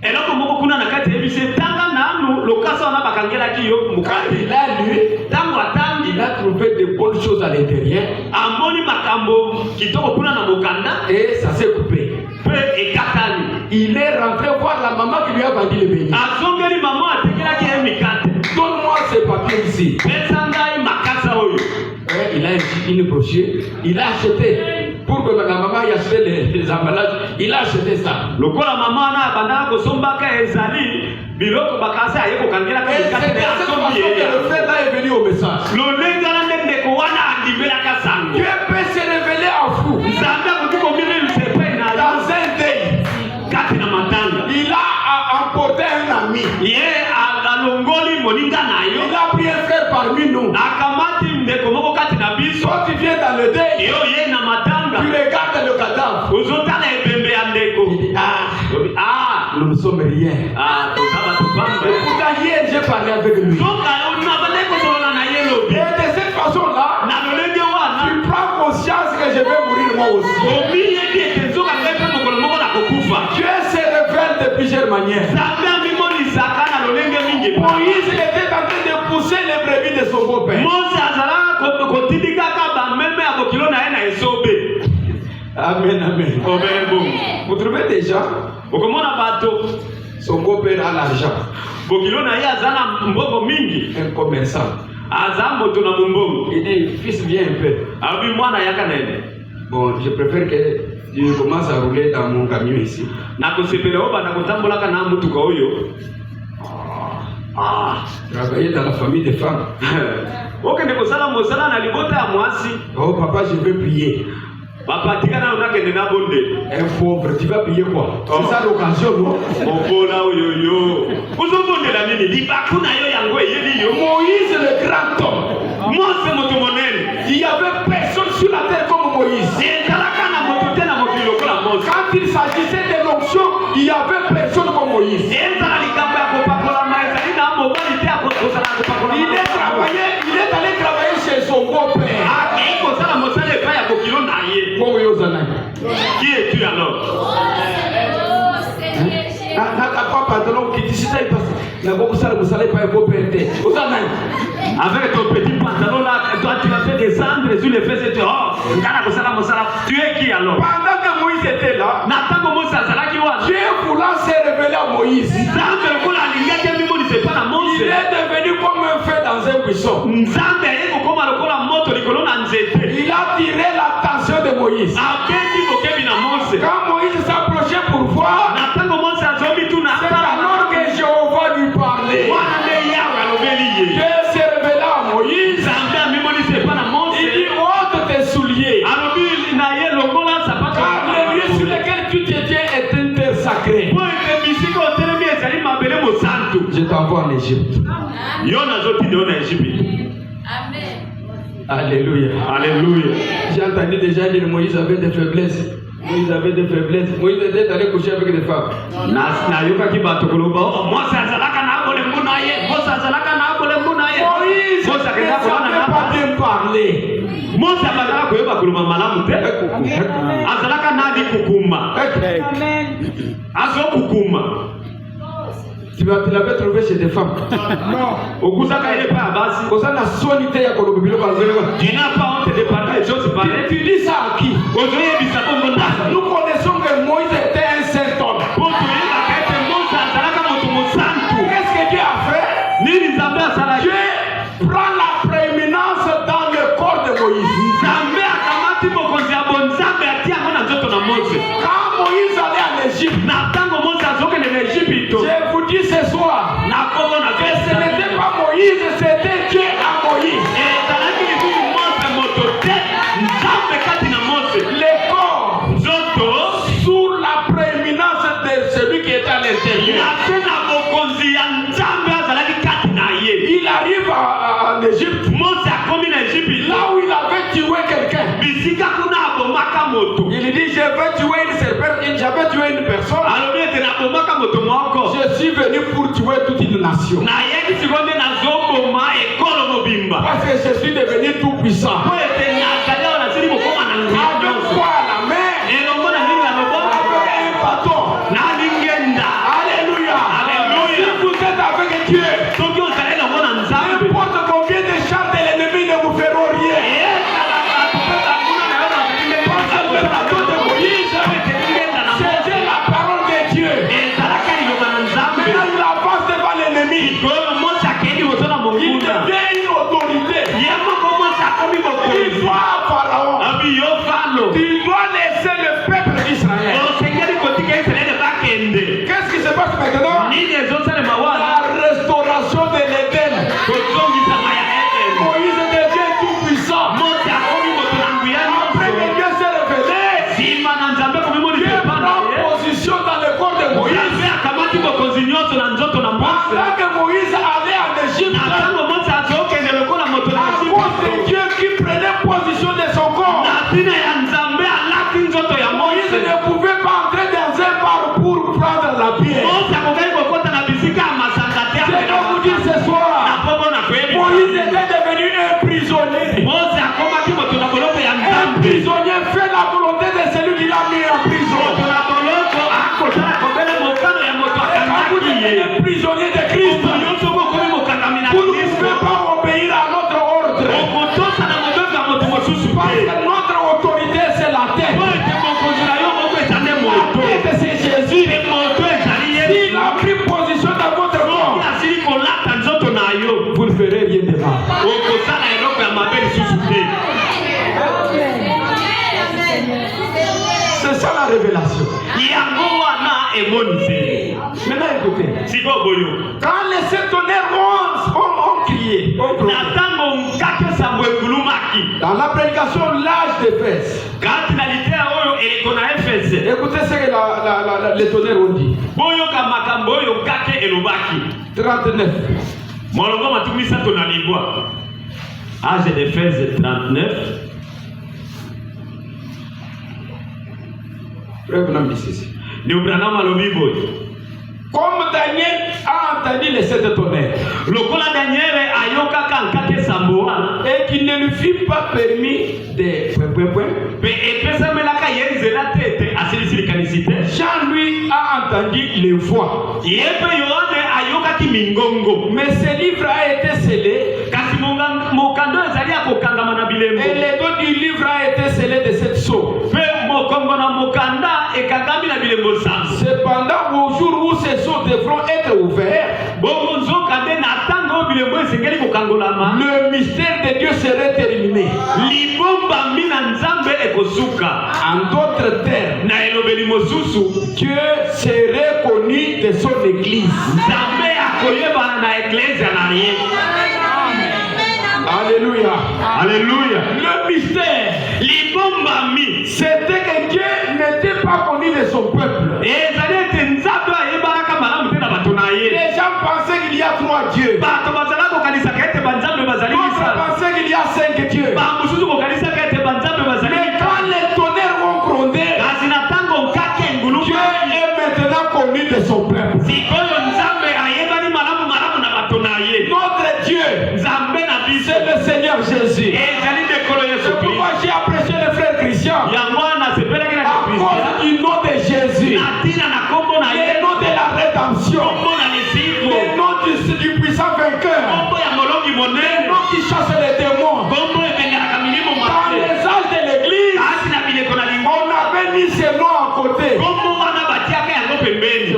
Eloko moko kuna na kati ebise tanga nanu lokasa wana bakangelaki yo Quand mokate. il a lu, Tango atangi il a trouvé de bonnes choses à l'intérieur. amoni makambo kitoko kuna na mokanda Et ça s'est coupé. pe ekatani. Il est rentré voir la maman qui lui a vendu les beignets. Azongeli mama atekelaki ye mikate. Donne-moi ces papiers ici. Pesa ngai makasa oyo. Et il a une brochure. Il a acheté. Pour que la maman y achète les emballages, il a acheté ça. Lokola mama na bandaka kosombaka ezali biloko bakasa aye kokangelaka Et c'est de mikate cette façon asombi que le ye. frère là est venu au message. Lolengana nde ndeko wana andibelaka sango. Dieu peut se révéler en fou. Nzambe akoki komimi lusepe na yo Dans un deuil, kati na matanga. il a emporté un ami. Ye alongoli moninga na yo. Il a pris un frère parmi nous. Akamati ndeko moko kati na biso. Quand tu viens dans le deuil, Yo ye na matanga. tu regardes le cadavre. Ozotala ebembe ya ndeko. Il dit, Ah, nous ne sommes rien. tozaba Et topamba. pourtant, hier, j'ai parlé avec lui. Soka na bande kozolola na ye lobi. Et de cette façon-là, Na lolenge wana. tu prends conscience que je vais mourir moi aussi. Omiyebi ete nzoka ngai mpe mokolo moko na kokufa. Dieu se révèle de plusieurs manières. Nzambe amimonisaka na lolenge mingi. Moïse était en train de pousser les brebis de son beau-père. Mose azalaka kotindikaka bameme ya bokilo na ye na esobe. Amen, amen. Obembo. Vous trouvez déjà, Okomona bato. son beau-père a l'argent. Bokilo na ye aza na mbongo mingi. Un commerçant. Aza moto na mombongo. Il dit, fils, viens un peu. Abi mwana yaka na ene. Bon, je préfère que tu commences à rouler dans mon camion ici. Na kosepela oyo banda kotambolaka na mutuka oyo. Travailler dans la famille des femmes. Okende kosala mosala na libota ya mwasi. Oh, papa, je veux prier. Bapatika na onakende na bonde. Un pauvre, tu vas payer quoi? Oh. C'est ça l'occasion, non? Mokola oyo yo. Ozobondela nini? Libaku na yo yango eyeli yo. Moïse, le grand homme. Mose moto monene. Il n'y avait personne sur la terre comme Moïse. Ezalaka na moto te na mokili lokola Mose. Quand il s'agissait de l'onction, il n'y avait personne comme Moïse. Ezala likambo ya kopakolama ezali na mobali te akozala kopakolama. Il est allé travailler chez son beau-père. Akei kosala mosala epai ya kokilo na ye. Qui es-tu alors? Avec ton petit pantalon là, toi tu as fait descendre sur les fesses et tu tu es qui alors? Pendant que Moïse était là, Dieu voulant se révéler à Moïse. Il est devenu comme un feu dans un buisson. Il a tiré l'attention de Moïse. Quand Moïse s'approchait pour voir, c'est alors que Jéhovah lui parlait. Dieu s'est révélé à Moïse. Il dit, ôte tes souliers. Car le lieu sur lequel tu te tiens est un terre sacré. Je t'envoie en Égypte. Alléluia. Alléluia. J'ai entendu déjà dire que Moïse avait des faiblesses. Moïse avait des faiblesses. Moïse était allé coucher avec des femmes. Moïse ne savait pas bien parler. Tu l'avais trouvé chez des femmes. Non. Tu n'as pas honte de parler des choses pareilles. Tu dis ça à qui? Nous connaissons que Moïse était un saint homme. Qu'est-ce que Dieu a fait? Dieu prend la prééminence dans le corps de Moïse. Quand Moïse allait en Égypte, je vous dis ce soir que ce n'était pas Moïse, c'était Dieu à Moïse. bisika kuna abomaka moto. Il dit je vais tuer une serpent, j'avais tué une personne. Alors bien te na bomaka moto moko. Je suis venu pour tuer toute une nation. Na yeki sikonde na zoboma ekolo mobimba. Parce que je suis devenu tout puissant. Avec quoi la main? Avec un bâton. Alléluia. Si vous êtes avec Dieu, n'importe combien de chars de l'ennemi ne vous feront rien. Parce que le bâton de Moïse, c'était la parole de Dieu. Maintenant il avance devant l'ennemi. Il devient une autorité. Il voit Pharaon. Tu dois laisser le peuple d'Israël. Qu'est-ce qui se passe maintenant? La restauration de l'Éden. Moïse devient tout puissant. Après que Dieu s'est révélé, Dieu prend position dans le corps de Moïse. Pendant que Moïse allait en Égypte, à cause de Dieu qui prenait position de son corps, Moïse ne pouvait pas entrer dans un bar pour prendre la pierre. Je vais vous dire ce soir, Moïse était devenu un prisonnier. Un prisonnier fait la volonté de celui qui l'a mis en prison. Un prisonnier de Christ. Vous ne pouvez pas obéir à notre ordre. Parce que notre autorité c'est la tête. La tête c'est Jésus. S'il a pris position dans votre corps, vous ne ferez rien de mal. C'est ça la révélation. Maintenant écoutez. Quand les sept tonnerres ont crié, dans la prédication l'âge d'Éphèse, écoutez ce que les tonnerres ont dit. 39. Âge d'Éphèse 39. Comme Daniel a entendu les sept tonnerres, et qu'il ne lui fut pas permis de Jean lui a entendu les voix. Mais ce livre a été scellé. Et les dos du livre a été scellé de cette sceau. Cependant, au jour où ces sceaux devront être ouverts, le mystère de Dieu serait terminé. En d'autres termes, Dieu serait connu de son église. Alléluia. Alléluia. Le mystère, c'était que Dieu n'était pas connu de son peuple. Les gens pensaient qu'il y a 3 dieux. D'autres pensaient qu'il y a 5 dieux. Mais quand les tonnerres ont grondé, Dieu est maintenant connu de son peuple. Notre Dieu, c'est le Seigneur Jésus. C'est pourquoi j'ai apprécié le frère Christian. À cause du nom de Jésus, le nom de la rédemption, le nom du puissant vainqueur, le nom qui chasse les démons. Dans les âges de l'église, on avait mis ces noms à côté. C'est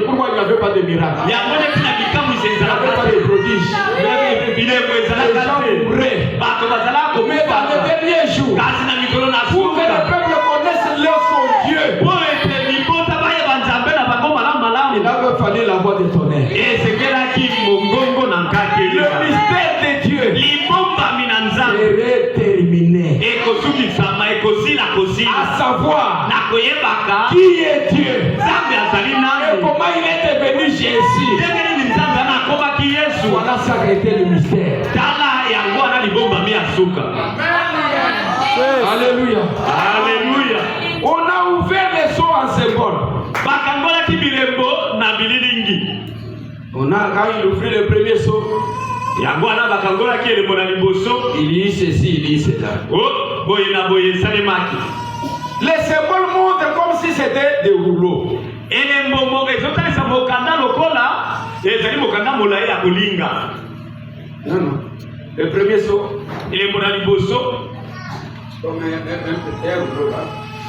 pourquoi il n'y avait pas de miracle. Il n'y avait pas de prodiges. Les gens mouraient. Mais dans les derniers jours, pour que le peuple connaisse leur son Dieu, il avait fallu la voix des tonnerres. Le mystère de Dieu serait terminé. À savoir qui est Dieu et comment il est devenu Jésus. Voilà ça qui a été le mystère. Alléluia. On a quand il ouvrit le premier seau. Yango ana bakangola ki ele mona liboso. Il dit ceci, il dit cela. Oh, boye na boye salemaki. Les symboles montrent comme si c'était des rouleaux. Ele momo ezotali sa mokanda lokola, ezali mokanda molai ya kolinga. Non, non. Le premier seau, Ele mona liboso. comme un rouleau là.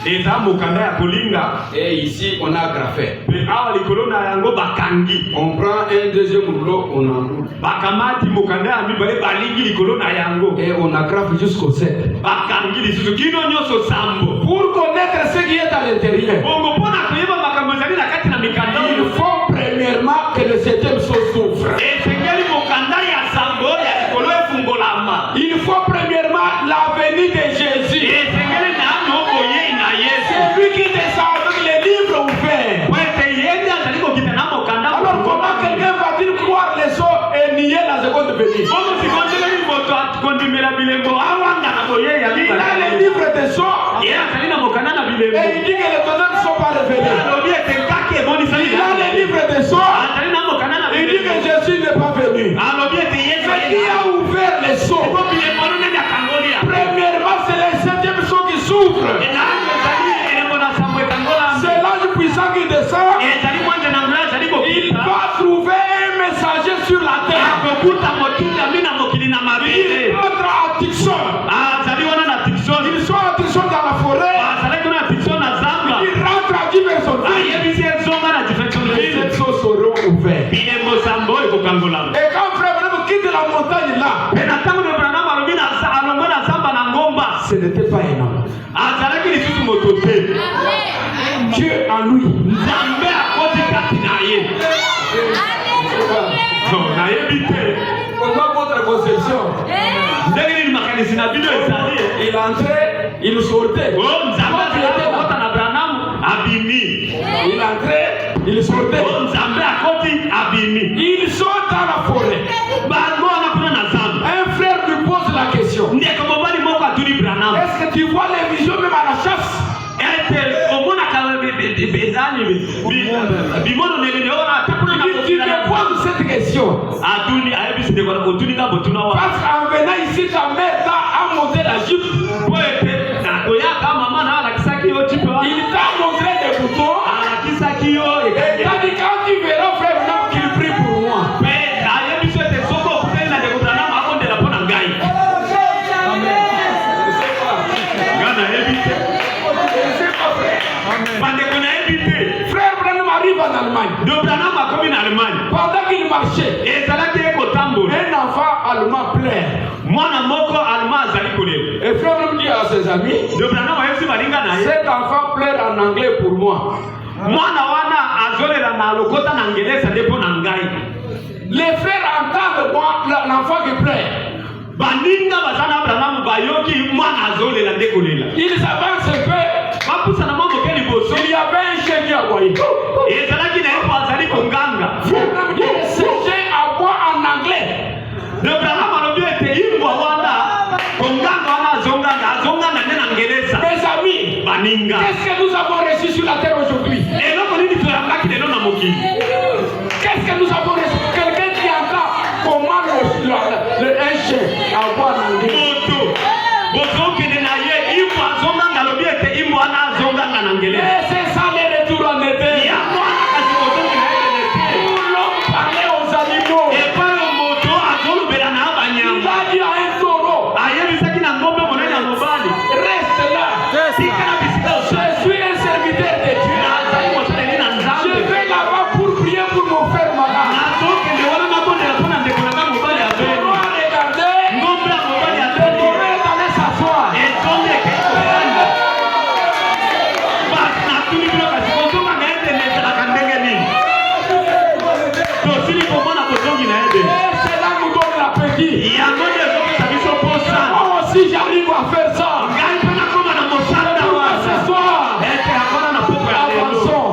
Eza mokanda ya kolinga. Et ici, on a graffé. Pe awa likolo na yango bakangi. On prend un deuxième rouleau, on enroule. Bakamati mokanda ya mibale balingi likolo na yango. Et on agraffe jusqu'au 7. Bakangi lisusu kino nyoso sambo. Pour connaître ce qui est à l'intérieur, Bongo pona koyeba makambo ezali na kati na mikanda. il faut premièrement que le 7e seau s'ouvre. Esengeli mokanda ya sambo ya likolo efungolama. Il faut premièrement la venue de Jésus. Esengeli na ano boye na Yesu. C'est lui qui descend avec les livres ouverts. Alors comment quelqu'un va-t-il croire les sceaux et nier la seconde venue? Il a les livres des sceaux et il dit que les tonnerres ne sont pas révélés. Il a les livres des sceaux. Il dit que Jésus n'est pas venu. Mais qui a ouvert les sceaux? Premièrement, c'est le 7e sceau qui s'ouvre. C'est l'ange puissant qui descend. Il va trouver un messager sur la terre. Il rentre à Tixon. Ils sont à Tixon dans la forêt. Il rentre à Diversonville. Les 7 sceaux seront ouverts. Et quand frère Branham quitte la montagne là, ce n'était pas un homme. Dieu en lui. Comment votre conception? Il entrait, il sortait. Il entrait, il sortait. Il sort dans la forêt. Un frère lui pose la question. Est-ce que tu vois les visions même à la chasse? Tu me poses cette question. Parce qu'en venant ici, ta mère t'a monté la jupe. Il t'a montré des boutons. Et t'a dit quand tu verras frère Branham qu'il prie pour moi. Frère Branham arrive en Allemagne. Pendant qu'il marchait, un enfant allemand pleure. Et frère Branham dit à ses amis, cet enfant pleure en anglais pour moi. Les frères entendent l'enfant qui pleure. Ils avancent un peu. Il y avait un chien qui aboyait. Frère Branham dit que ce chien aboie en anglais. Mes amis, qu'est-ce que nous avons reçu sur la terre aujourd'hui? Qu'est-ce que nous avons reçu? Quelqu'un qui entend comment un chien aboie en anglais. Et c'est ça les retours en été. Où l'homme parlait aux animaux. Il a dit à un taureau, reste là. Je suis un serviteur de Dieu. Je vais là-bas pour prier pour mon frère malade. Le taureau a regardé. Le taureau est allé s'asseoir. C'est là nous donne l'appétit. Moi aussi j'arrive à faire ça. Ce soir, avançons.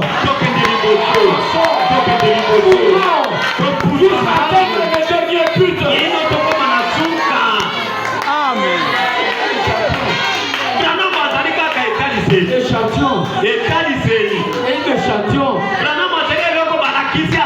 Jusqu'à atteindre le dernier but. Amen. Échantillon. Et une échantillon.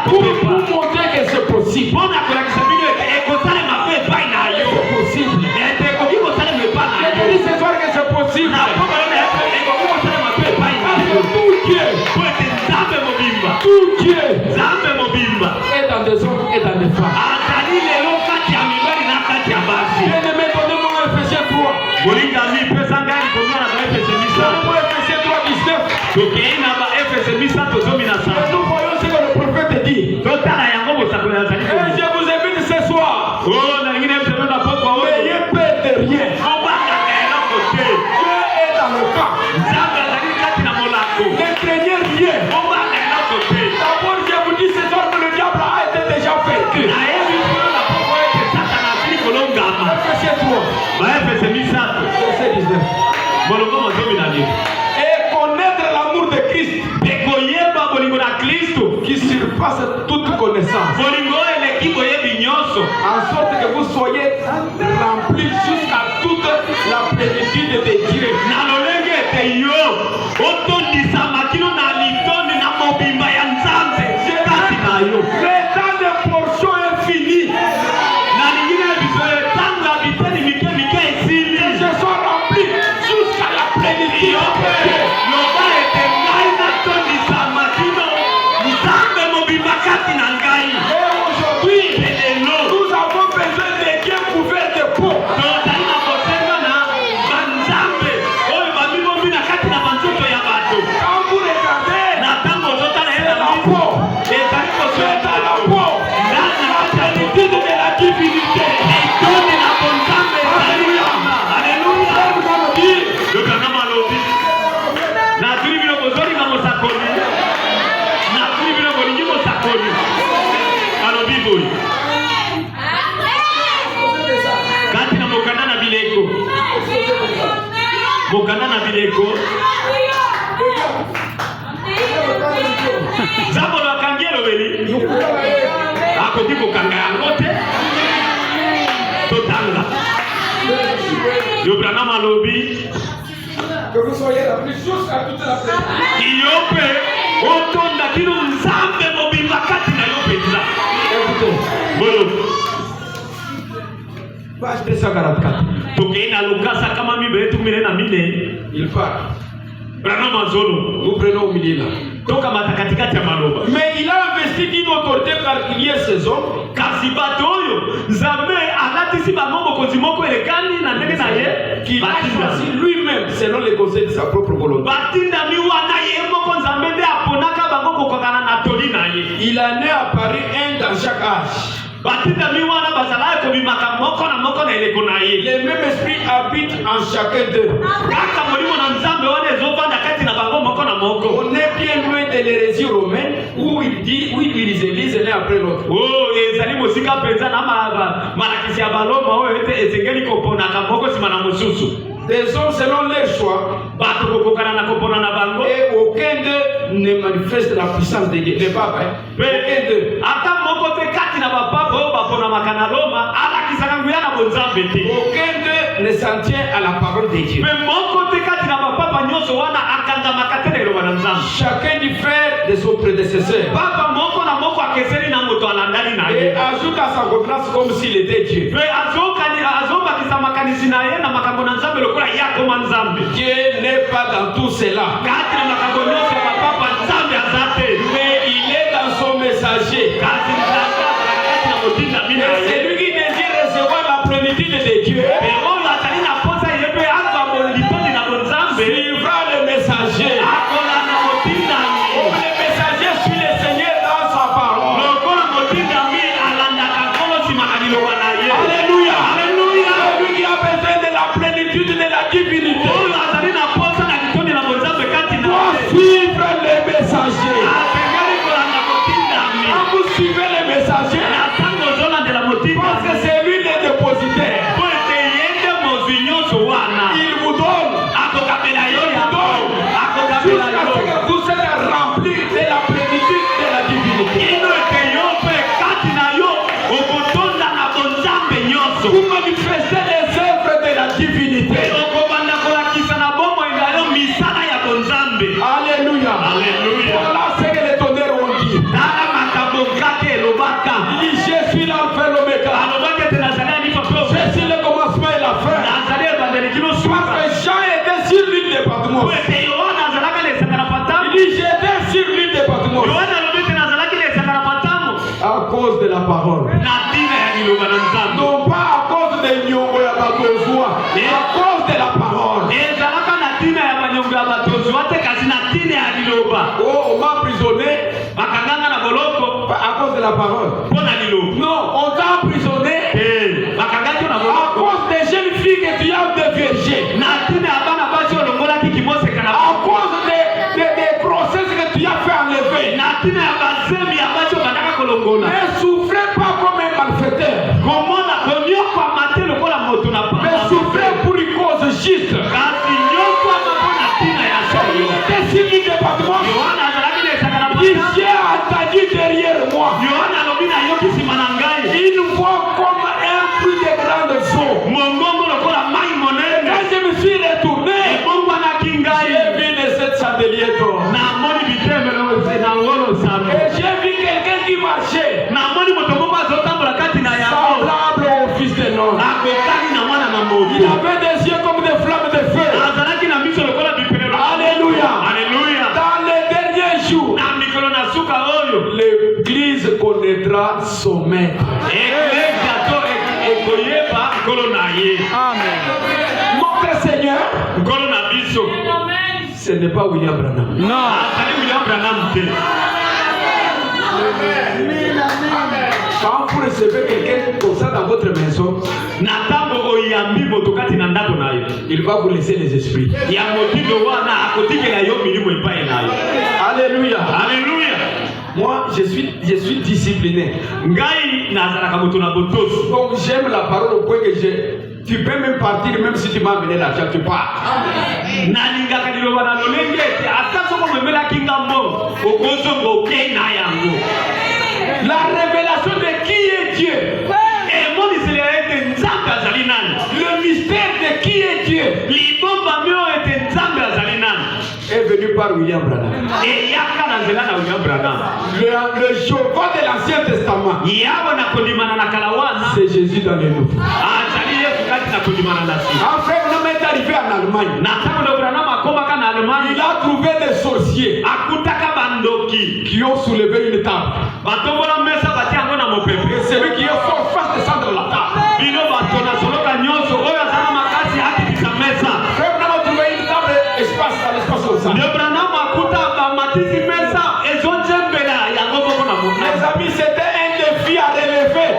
Pour montrer que c'est possible. Bon à quoi que ça veut dire que ça ne m'a fait pas na yo. C'est possible. Mais t'es comme ça ne me pas na Je te dis yo. ce soir que c'est possible. Na pas mal na comme ça ne m'a fait pas na yo. Tout Dieu, Pour être zambe mobimba. tout Dieu Zambe mobimba. est dans des hommes et dans des femmes. Atali lelo kati ya mibali na kati ya basi. Bien-aimé, donnez-moi Ephésiens 3. Bolinga mi pesa ngai komona na Efeso misa. Donnez-moi Ephésiens 3, 19. Tokei na ba Efeso misa tozomi na Et sa. nous voyons ce que le prophète dit. Totala yango bosakoli na zali. Et je vous invite ce soir. Oh na ngine mtendo na pokwa oyo. N'ayez peur de rien. Obanga kaela kote. Dieu est dans le camp. Nzambe azali kati na molako. Ne craignez rien. Obanga kaela kote. D'abord, je vous dis ce soir que le diable a été déjà vaincu. Nayebi kuna na pokwa ete satana asili kolongama. Ephésiens 3, Ba Efeso misato. verset 19. Bolongo mozomi na libo. Et connaître l'amour de Christ Bekoyeba bolingo na Kristo. qui surpasse toute connaissance, Bolingo eleki boyebi nyonso. en sorte que vous soyez remplis jusqu'à toute la plénitude de Dieu. Na lolenge ete yo otondisama kino na litondi na mobimba ya Nzambe kati na yo. Le temps de portion est fini. Na lingine biso etanga biteni mike mike esili. Et je sois rempli jusqu'à la plénitude. Loba ete ngai natondisama kino Nzambe mobimba kati na ngai. Et aujourd'hui, Lelo nous avons besoin de Dieu couvert de peau. tozali na kosenga na banzambe oyo bamibombi na kati na banzoto ya bato. Quand vous regardez, Na ntango ozotala ye c'est na la miso peau. ezali C'est kosweta dans la peau. ndani na kati ya Plénitude de la divinité. etoni na bonzambe ezali wana. Haleluya. Frère, nous allons dire, yokanga malobi natuli bino bozolinga mosakoli natuli bino bolingi mosakoli alobi boyi kati na mokanda na bileko mokanda na bileko nzambolo akangi elobeli akoki kokanga yango te totanga yobrana malobi que vous soyez remplis jusqu'à toute la plénitude. yo mpe otonda kino nzambe mobimba kati na yo mpenza Écoutez, boyo page 244. tokei na lukasa kama mibale tumile na mine Il part. brana mazolo Nous prenons au milieu là. tokamata katikati ya maloba Mais il a investi d'une autorité particulière ces hommes. kasi bato oyo nzambe alatisi bango mokonzi moko elekani na ndenge na ye Qu'il a batinda choisi lui-même selon les conseils de sa propre volonté. batindami wana ye moko nzambe nde aponaka bango kokokana na toli na ye Il en est apparu un dans chaque âge. batindami wana bazalaki kobimaka moko na moko na eleko na ye Le même esprit habite en chacun d'eux. kaka molimo na nzambe wana ezovanda kati na bango moko na moko. On est bien loin de l'hérésie romaine où il dit, où ils élisent l'un après l'autre. Oh, ezali mosika mpenza na malakisi ya baloma oyo ete esengeli koponaka moko nsima na mosusu. Des hommes selon leur choix, bato kokokana na kopona na bango et aucun d'eux ne manifeste la puissance de Dieu. Les papes, hein? Aucun d'eux. ata moko te kati na bapapa oyo baponamaka na Roma alakisaka nguya na bonzambe te. Aucun d'eux ne s'en tient à la parole de Dieu. Me moko te kati na bapapa nyonso wana akangamaka te na eloba na nzambe. Chacun diffère de son prédécesseur papa moko na moko akeseni na moto alandali na et ye. ajoute à sa confiance comme s'il était Dieu. Pe azobakisa makanisi na ye na makambo na nzambe lokola ye akoma nzambe. Dieu n'est pas dans tout cela, kati na makambo nyonso ya bapapa nzambe aza te. mais il est dans son messager. kasi nzambe azalaka kati na motindami na Et ye. c'est lui qui désire recevoir la plénitude de Dieu. pe oyo azali na posa ye mpe azwa litondi na bonzambe Suivra le messager. akolanda motindami. Comme le messager suit le Seigneur dans sa parole. lokola motindami alandaka nkolo nsima na liloba na ye. Alléluia. Alléluia. C'est lui qui a besoin de la plénitude de la divinité. oyo azali na posa na litondi na bonzambe kati na Doit ye. suivre le messager. asengeli kolanda motindami. Quand vous suivez le messager, na ntango ozolandela parce que motindami c'est lui le dépositaire. po ete ye nde mozwi nyonso wana Il vous donne akokabela yo yango akokabela jusqu'à ce yo que vous êtes remplis de la plénitude de la divinité. kino ete yo mpe kati na yo okotonda na bonzambe nyonso Vous manifestez les œuvres de la divinité. okobanda kolakisa na bomoi na yo misala ya bonzambe. Alléluia. Alléluia. Voilà ce que les tonnerres ont dit. tala makambo kaka elobaka Lis Oh, on m'a emprisonné à cause de la parole. Non, on t'a emprisonné à cause des jeunes filles que tu as déviégées. À cause des grossesses que tu as fait enlever. Ne souffrez pas comme un malfaiteur. Mais souffrez pour une cause juste. C'est du département. Dieu a entendu derrière moi. Il voit comme un puits de grande eau. Quand je me suis retourné, j'ai vu les 7 chandeliers d'or. Et j'ai vu quelqu'un qui marchait. Semblable au fils de l'homme. Il avait des yeux comme des flammes de feu. Alléluia. Dans les derniers jours, l'Église connaîtra son maître. Amen. Notre Seigneur, ce n'est pas William Branham. Non. Quand vous recevez quelqu'un comme ça dans votre maison, il va vous laisser les esprits. Alléluia. Moi, je suis discipliné. Donc j'aime la parole au point que tu peux même partir même si tu m'as amené l'argent, tu pars. La révélation de qui est Dieu. Le mystère de qui est Dieu est venu par William Branham. Le Jéhovah de l'Ancien Testament, c'est Jésus dans les Nouveaux. Enfin, on est arrivé en Allemagne. Il a trouvé des sorciers qui ont soulevé une table. Et celui qui est fort fasse descendre la table. Frère, on a trouvé une table espace dans l'espace au sein. Mes amis, c'était un défi à relever.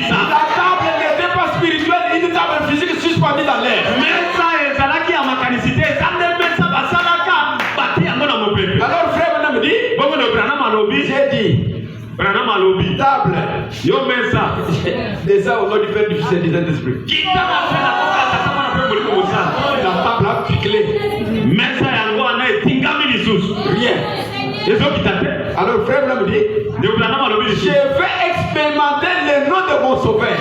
La table n'était pas spirituelle, une table physique suspendue dans l'air. Alors frère, maintenant me dit, j'ai dit, table, déjà au nom du Père, du Fils et du Saint-Esprit. La table a ficlé. Rien. Alors frère, maintenant me dit, je vais expérimenter le nom de mon sauveur.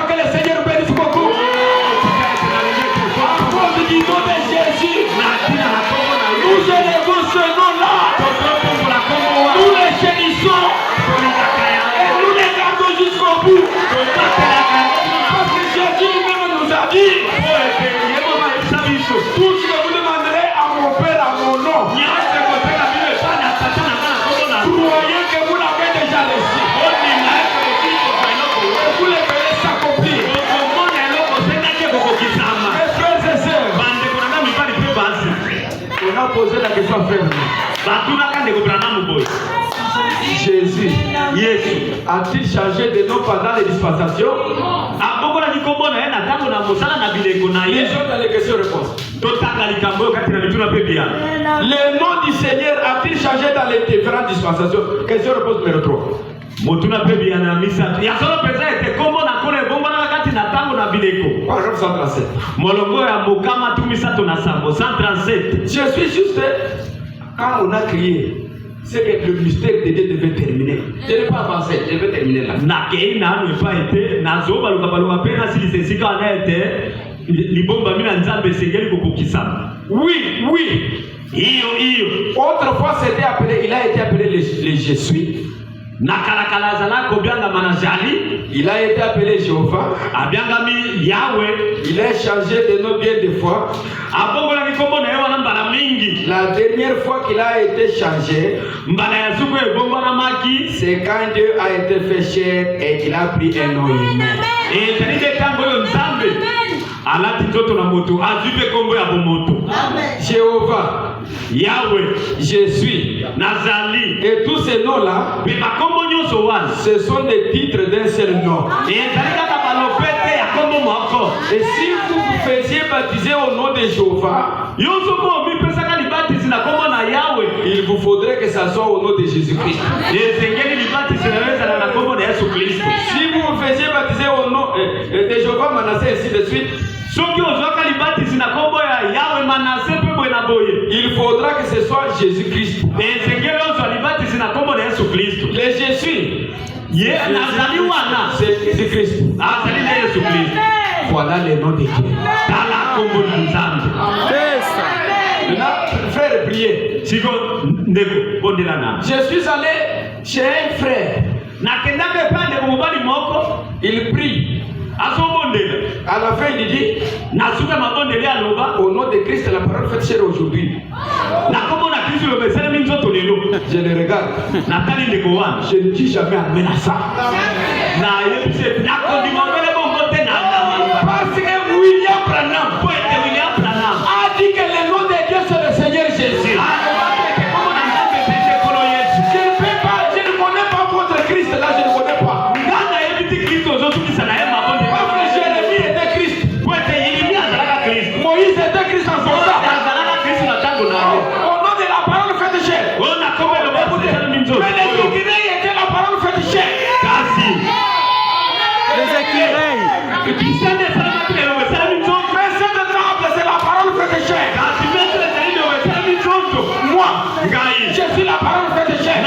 Que le Seigneur bénisse beaucoup. À cause du nom de Jésus, nous élevons ce nom-là. Nous les génissons et nous les gardons jusqu'au bout. Parce que Jésus lui-même nous a dit, tout ce que vous demanderez à mon Père, à mon nom, croyez que vous l'avez déjà reçu. Vous les verrez s'accomplir. Mes frères et sœurs, on a posé la question à frère. Jésus a-t-il changé de nom pendant les dispensations? Les gens dans les questions-réponses. Le nom du Seigneur a-t-il changé dans les différentes dispensations? Question-réponse numéro 3. Paragraphe 137. Je suis juste quand on a crié, c'est que le mystère de Dieu devait terminer. Je n'ai pas avancé, je vais terminer là. Oui. Autrefois, il a été appelé les Jésuites. Il a été appelé Jéhovah. Il a changé de nom bien des fois. La dernière fois qu'il a été changé, c'est quand Dieu a été fait chair et qu'il a pris un nom humain. Jéhovah, Yahweh, je suis, Nazali, et tous ces noms-là, ce sont des titres d'un seul nom. Et si vous vous faisiez baptiser au nom de Jéhovah, il vous faudrait que ça soit au nom de Jésus-Christ. Si vous vous faisiez baptiser au nom de Jéhovah, Manassé, ainsi de suite, il faudra que ce soit Jésus-Christ. Les Jésus, c'est Jésus-Christ. Voilà le nom de Dieu. Frère, priez. Je suis allé chez un frère. Il prie. À la fin, il dit, au nom de Christ, la parole faite chair aujourd'hui. Je le regarde. Je ne dis jamais amen à ça. Parce que William Branham a dit que le nom de Dieu c'est le Seigneur Jésus. Je ne connais pas votre Christ là, je ne connais pas. Jérémie était Christ. Moïse était Christ en son temps. Au nom de la parole faite chair. Mais les écureuils étaient la parole faite chair. Les écureuils. C'est la parole faite chair. Moi, je suis la parole faite chair.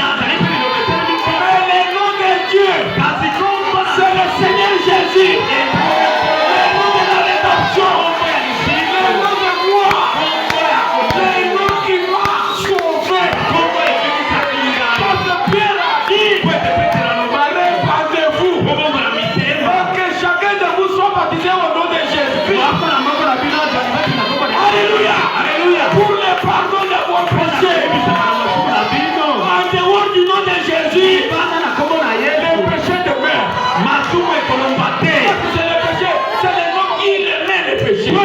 Mais le nom de Dieu, c'est le Seigneur Jésus. Le nom de la rédemption. Le nom de moi. Le nom qui m'a sauvé. Parce que Pierre a dit, répandez-vous. Que chacun de vous soit baptisé au nom de Jésus. Alléluia. Pour le pardon de vos péchés. En dehors du nom de Jésus, les péchés de mer. C'est le péché. C'est le nom qui remet les péchés. Ne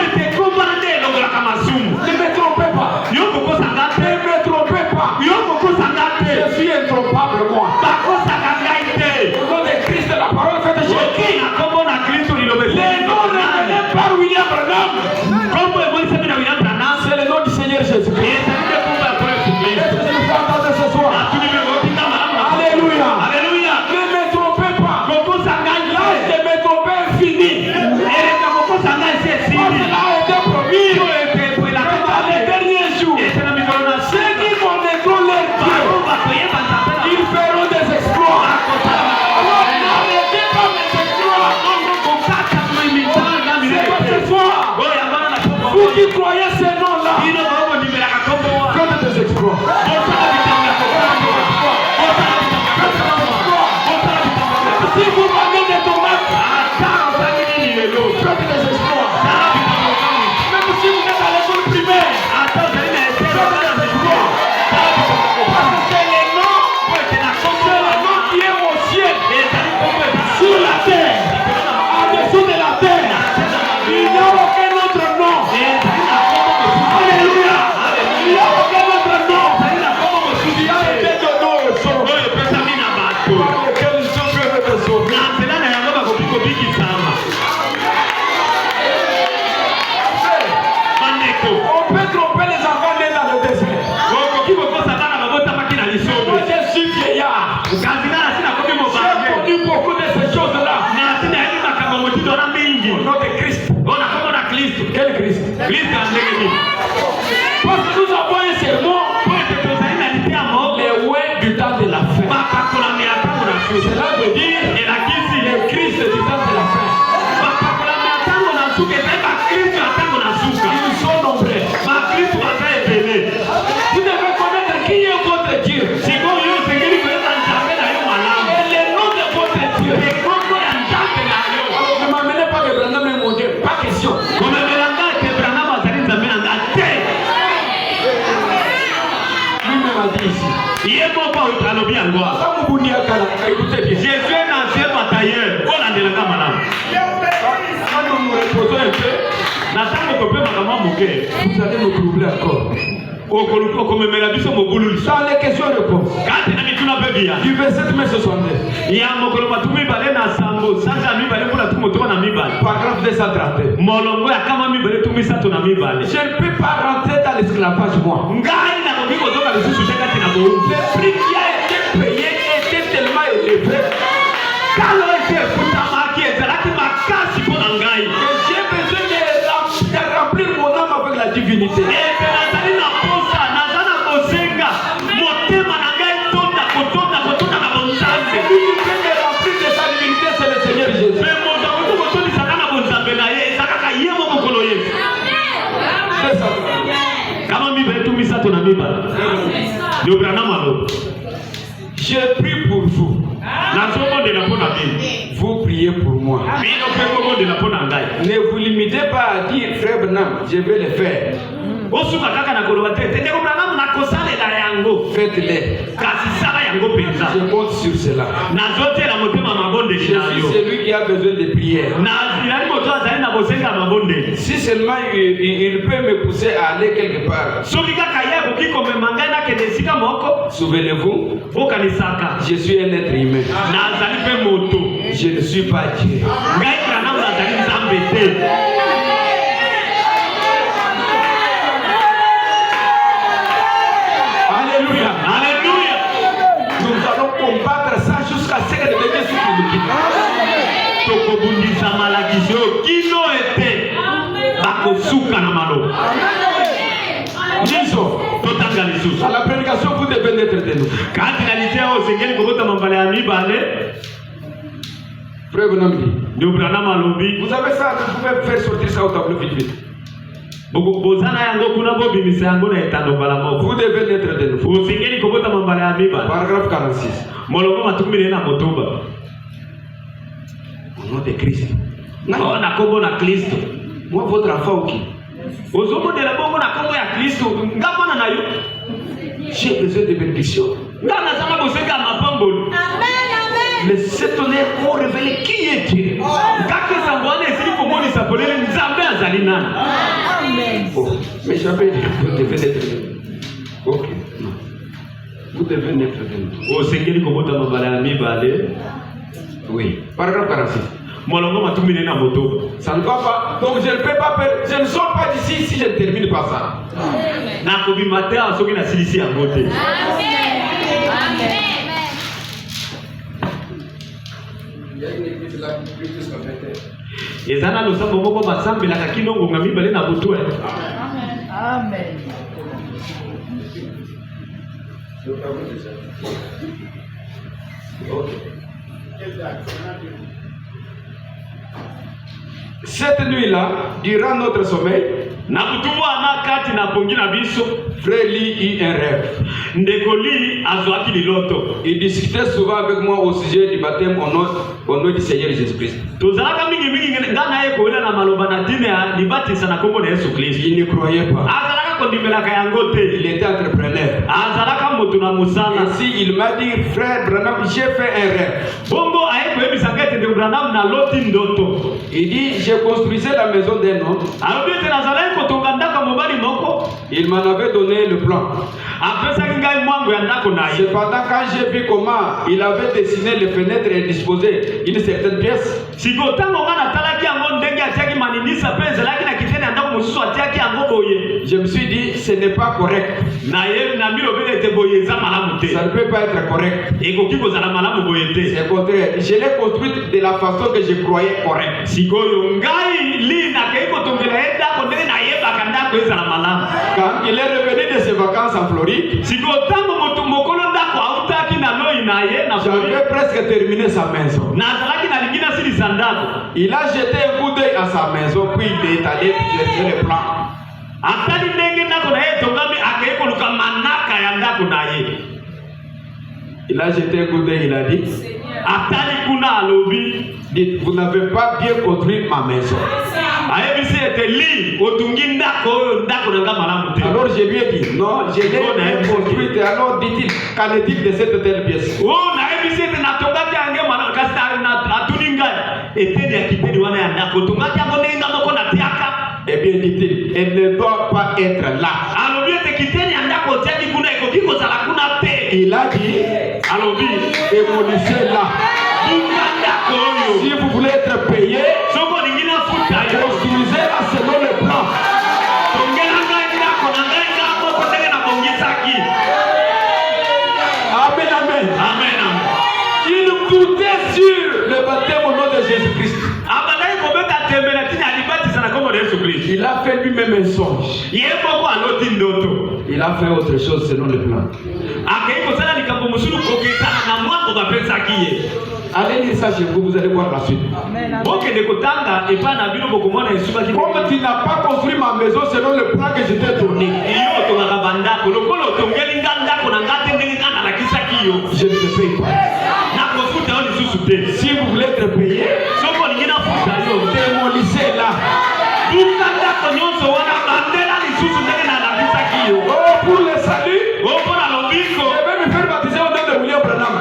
me trompez pas. Ne me trompez pas. Je suis intrompable moi. Au nom de Christ, la parole faite chair. Les noms révélés par William Branham. C'est le nom du Seigneur Jésus-Christ. Est-ce que je vous fais entendre ce soir? Alléluia. Ne me trompez pas. L'âge de me tromper est fini. Parce que là a été promis. Dans les derniers jours, ceux qui connaîtront leur Dieu, ils feront des exploits. N'arrêtez pas mes exploits. C'est pas ce soir. Vous qui croyez ces noms-là, faites des exploits. Si vous mangez des tomates, faites des exploits. Même si vous êtes à l'école primaire, faites des exploits. Parce que c'est le nom qui est au ciel, sur la terre, en dessous de la terre. Il n'y a aucun autre nom. Alléluia. Il n'y a aucun autre nom. Il y a été donné au sol. Par lequel Dieu veut te sauver. On peut tromper les enfants nés dans le désert. Moi je suis vieillard. J'ai connu beaucoup de ces choses-là. Au nom de Christ. Quel Christ? Parce que nous avons un sermon. Les ouais du temps de la fin. Cela veut dire le Christ du temps de la fin. Ils sont nombreux. Vous devez connaître qui est votre Dieu. Écoutez bien. Jésus est ancien batailleur. Quand nous nous reposons un peu, vous allez nous troubler encore. Dans les questions-réponses. Du verset 62. Paragraphe 232. Je ne peux pas rentrer dans l'esclavage, moi. Le prix qui a été payé était tellement élevé. J'ai besoin de remplir mon âme avec la divinité. Je prie pour vous. Vous priez pour moi. Ne vous limitez pas à dire, frère Branham, je vais le faire. Faites-les. Je compte sur cela. Je suis celui qui a besoin de prière. Si seulement il peut me pousser à aller quelque part. Souvenez-vous, je suis un être humain. Je ne suis pas Dieu. Alléluia. Alléluia. Nous allons combattre ça jusqu'à ce que le bébé soit nous quitte. À la prédication, vous devez naître de nous. Frère Branham dit, vous avez ça, vous pouvez faire sortir ça au tableau vite vite. Vous devez naître de nous. Paragraphe 46. Au nom de Christ. Moi, votre enfant ou qui? J'ai besoin de bénédiction. Mais cet honneur pour révéler qui est Dieu. Oh, mais j'avais dit que vous devez naître de nous. Ok, non. Vous devez naître de nous. Oui. Paragraphe 46. Ça ne va pas. Donc je ne peux pas perdre. Je ne sors pas d'ici si je ne termine pas ça. Amen. Cette nuit-là, durant notre sommeil, frère Lee eut un rêve. Il discutait souvent avec moi au sujet du baptême au nom du Seigneur Jésus-Christ. Il ne croyait pas. Il était entrepreneur. Ainsi, il m'a dit, frère Branham, j'ai fait un rêve. Il dit, j'ai construisé la maison d'un homme. Il m'en avait donné le plan. Cependant, quand j'ai vu comment il avait dessiné les fenêtres et disposé une certaine pièce, je me suis dit, ce n'est pas correct. Ça ne peut pas être correct. C'est contraire. Je l'ai construite de la façon que je croyais correcte. Quand il est revenu de ses vacances en Floride, j'avais presque terminé sa maison. Il a jeté un coup d'œil à sa maison, puis il est allé chercher les plans. Il a jeté un coup d'œil, il a dit, Dites, vous n'avez pas bien construit ma maison. Alors je lui ai dit, non, je l'ai bien construite. Alors dit-il, qu'en est-il de cette telle pièce? Eh bien, dit-il, elle ne doit pas être là. Il a dit, démolissez là. Si vous voulez être payé, construisez-la selon le plan. Amen, amen. Il doutait sur le baptême au nom de Jésus-Christ. Il a fait lui-même un songe. Il a fait autre chose selon le plan. Allez lire ça chez vous, vous allez voir la suite. Comme tu n'as pas construit ma maison selon le plan que je t'ai donné, je ne te paye pas. Si vous voulez être payé, démolissez là. Oh, pour le salut, je vais me faire baptiser au nom de William Branham.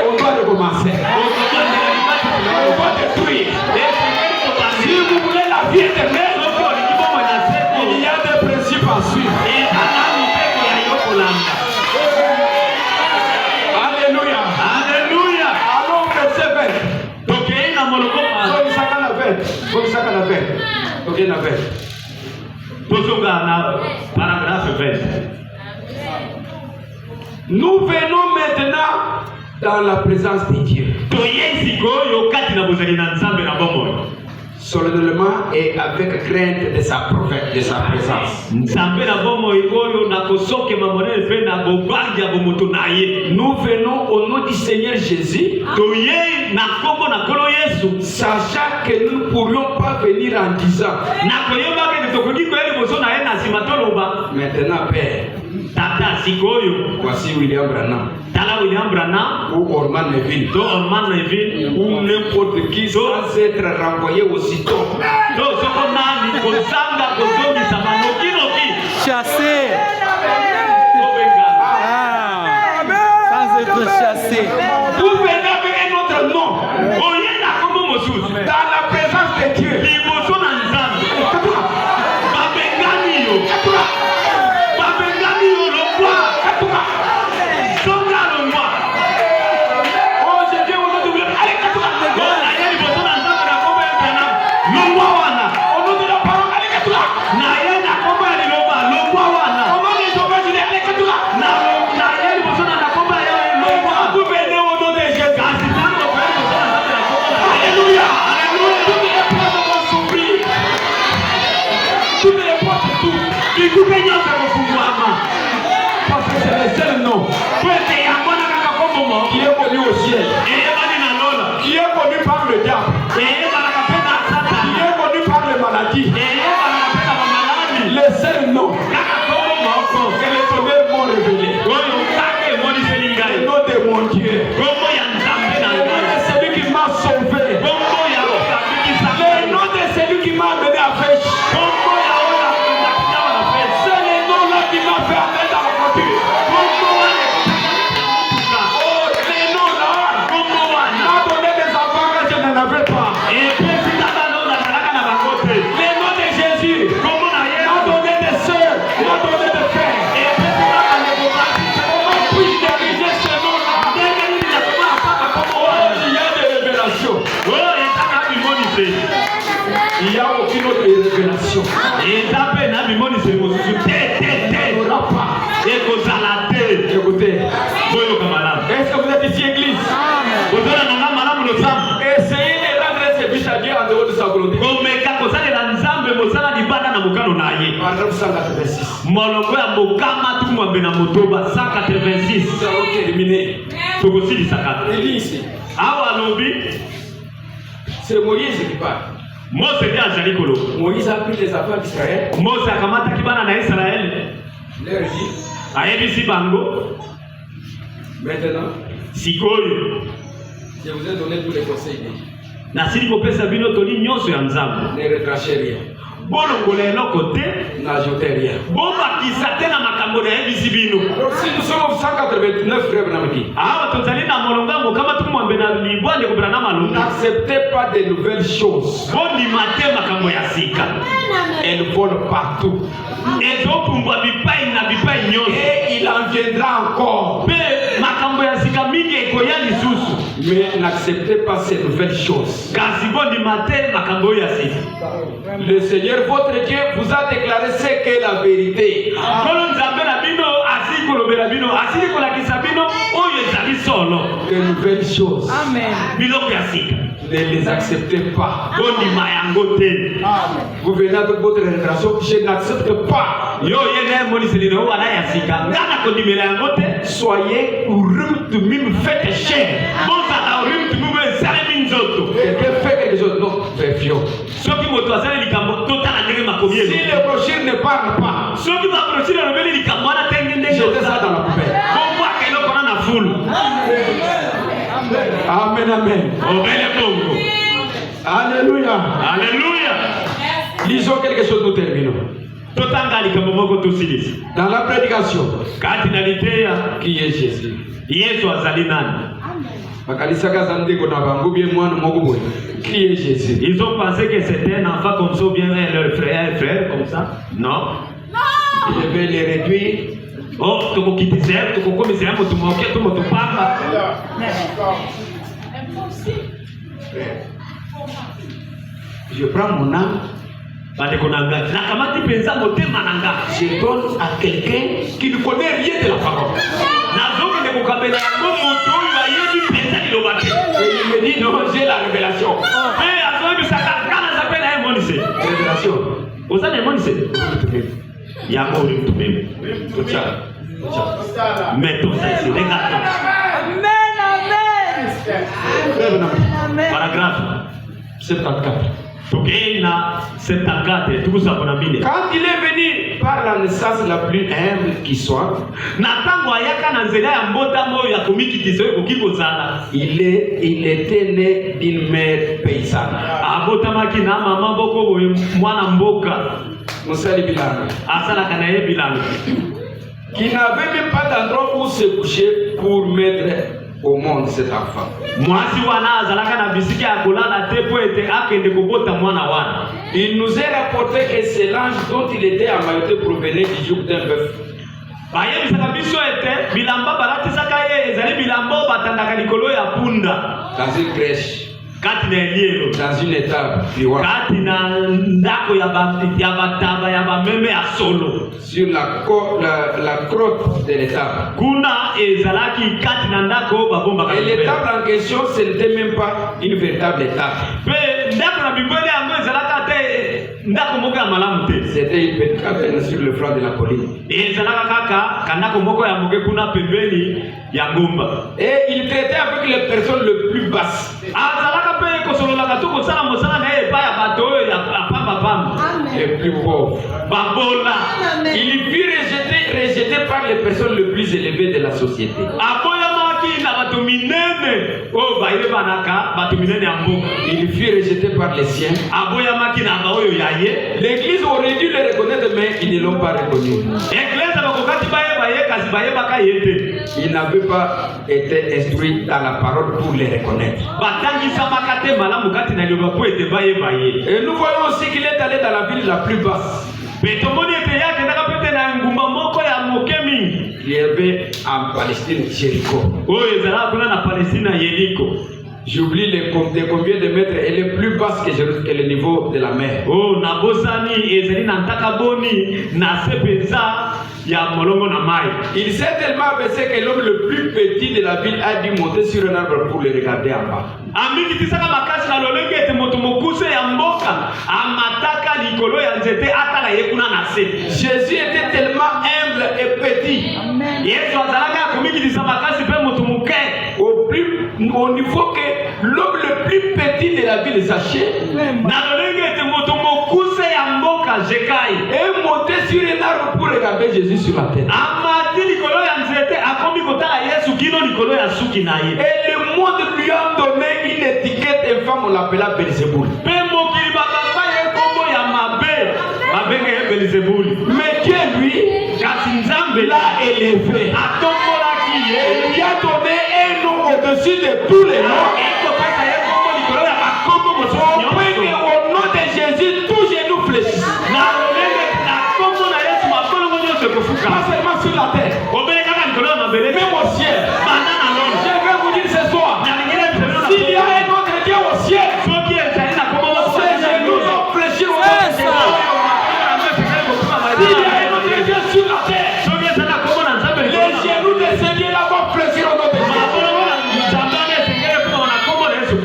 On doit recommencer. On doit détruire. Si vous voulez la vie éternelle, il y a des principes à suivre. Alléluia. Alors, verset 20. Paragraphe 20. Nous venons maintenant dans la présence de Dieu. Solennellement et avec crainte de sa présence. Nous venons au nom du Seigneur Jésus, sachant que nous ne pourrions pas venir en disant, maintenant Père, voici William Branham ou Orman Neville ou n'importe qui sans être renvoyé aussitôt. Chassé. Sans être chassé. Vous venez avec un autre nom dans la présence de Dieu. Parce que c'est le seul nom qui est connu au ciel, qui est connu par le diable, qui est connu par les maladies. Le seul nom que les tonnerres m'ont révélé, le nom de mon Dieu, le nom de celui qui m'a sauvé, le nom de celui qui m'a amené à faire. Il n'y a aucune autre révélation. Écoutez, est-ce que vous êtes ici, église? Essayez de rendre service à Dieu en dehors de sa volonté. Paragraphe 186. Nous allons terminer. Il dit ici. C'est Moïse qui parle. Moïse a pris les affaires d'Israël. Leur dit. Maintenant, Je vous ai donné tous les conseils. Na sili kopesa bino toli nyonso ya nzambe. Ne retrachez rien. Bolongola eloko te. N'ajoutez rien. Bobakisa te na makambo na yebisi bino. Alors si nous sommes 189 frères Namaki, tozali na molongango kama tukumwambe na libwande kopela na malonga. n'acceptez pas de nouvelles choses. Bondima te makambo ya sika. Elles volent partout. Ezopumbwa bipai na bipai nyonso. Et il en viendra encore. Pe makambo ya sika mingi ekoya lisusu. Mais n'acceptez pas ces nouvelles choses. Kasi bondima te makambo ya sika. Le Seigneur votre Dieu vous a déclaré ce qu'est la vérité. De nouvelles choses. Amen. Ne les acceptez pas. Vous venez de votre relation, je n'accepte pas. Soyez heureux de me faire cher. Quelqu'un fait quelque chose, non, vérifions. Si le brochure ne parle pas, jetez ça dans la poubelle. Amen, amen. Alléluia. Alléluia. Lisons quelque chose, nous terminons. Dans la prédication, qui est Jésus? Qui est Jésus? Ils ont pensé que c'était un enfant comme ça, ou bien leur frère comme ça. Non. Il devait les réduire. Oh, tu peux quitter ça, tu peux commissaire, tu peux moquer, tu peux papa. Je prends mon âme. Je donne à quelqu'un qui ne connaît rien de la parole. Et il me dit non, j'ai la révélation. Révélation. Mettons ça ici, regarde. Amen. Paragraphe 74. Quand il est venu par la naissance la plus humble qui soit, il était né d'une mère paysanne. Qui n'avait même pas d'endroit où se coucher pour mettre au monde cet enfant. Il nous est rapporté que ce linge dont il était emmailloté provenait du joug d'un bœuf. Dans une crèche, dans une étable, sur la crotte de l'étable. Et l'étable en question, ce n'était même pas une véritable étable. C'était une petite caverne sur le flanc de la colline. Et il traitait avec les personnes les plus basses. Les plus pauvres. Il fut rejeté par les personnes les plus élevées de la société. Il fut rejeté par les siens. L'église aurait dû le reconnaître, mais ils ne l'ont pas reconnu. Il n'avait pas été instruit dans la parole pour les reconnaître. Et nous voyons aussi qu'il est allé dans la ville la plus basse. Il y avait en Palestine Jéricho. J'oublie combien de mètres, elle est plus basse que le niveau de la mer. Il s'est tellement abaissé que l'homme le plus petit de la ville a dû monter sur un arbre pour le regarder en bas. Jésus était tellement humble et petit. Au niveau que l'homme le plus petit de la ville sachez est monté sur un arbre pour regarder Jésus sur la tête. Et le monde lui a donné une étiquette et femme, on l'appela Belzéboul. Mais Dieu, lui, l'a élevé. Il lui a donné un nom au-dessus de tous les noms. Au nom de Jésus, tout genou fléchit. Pas seulement sur la terre, même au ciel. Je vais vous dire ce soir, s'il y a un autre Dieu au ciel, ces genoux vont fléchir au nom de Jésus. S'il y a un autre Dieu sur la terre, les genoux de ce Dieu-là vont fléchir au nom de Jésus.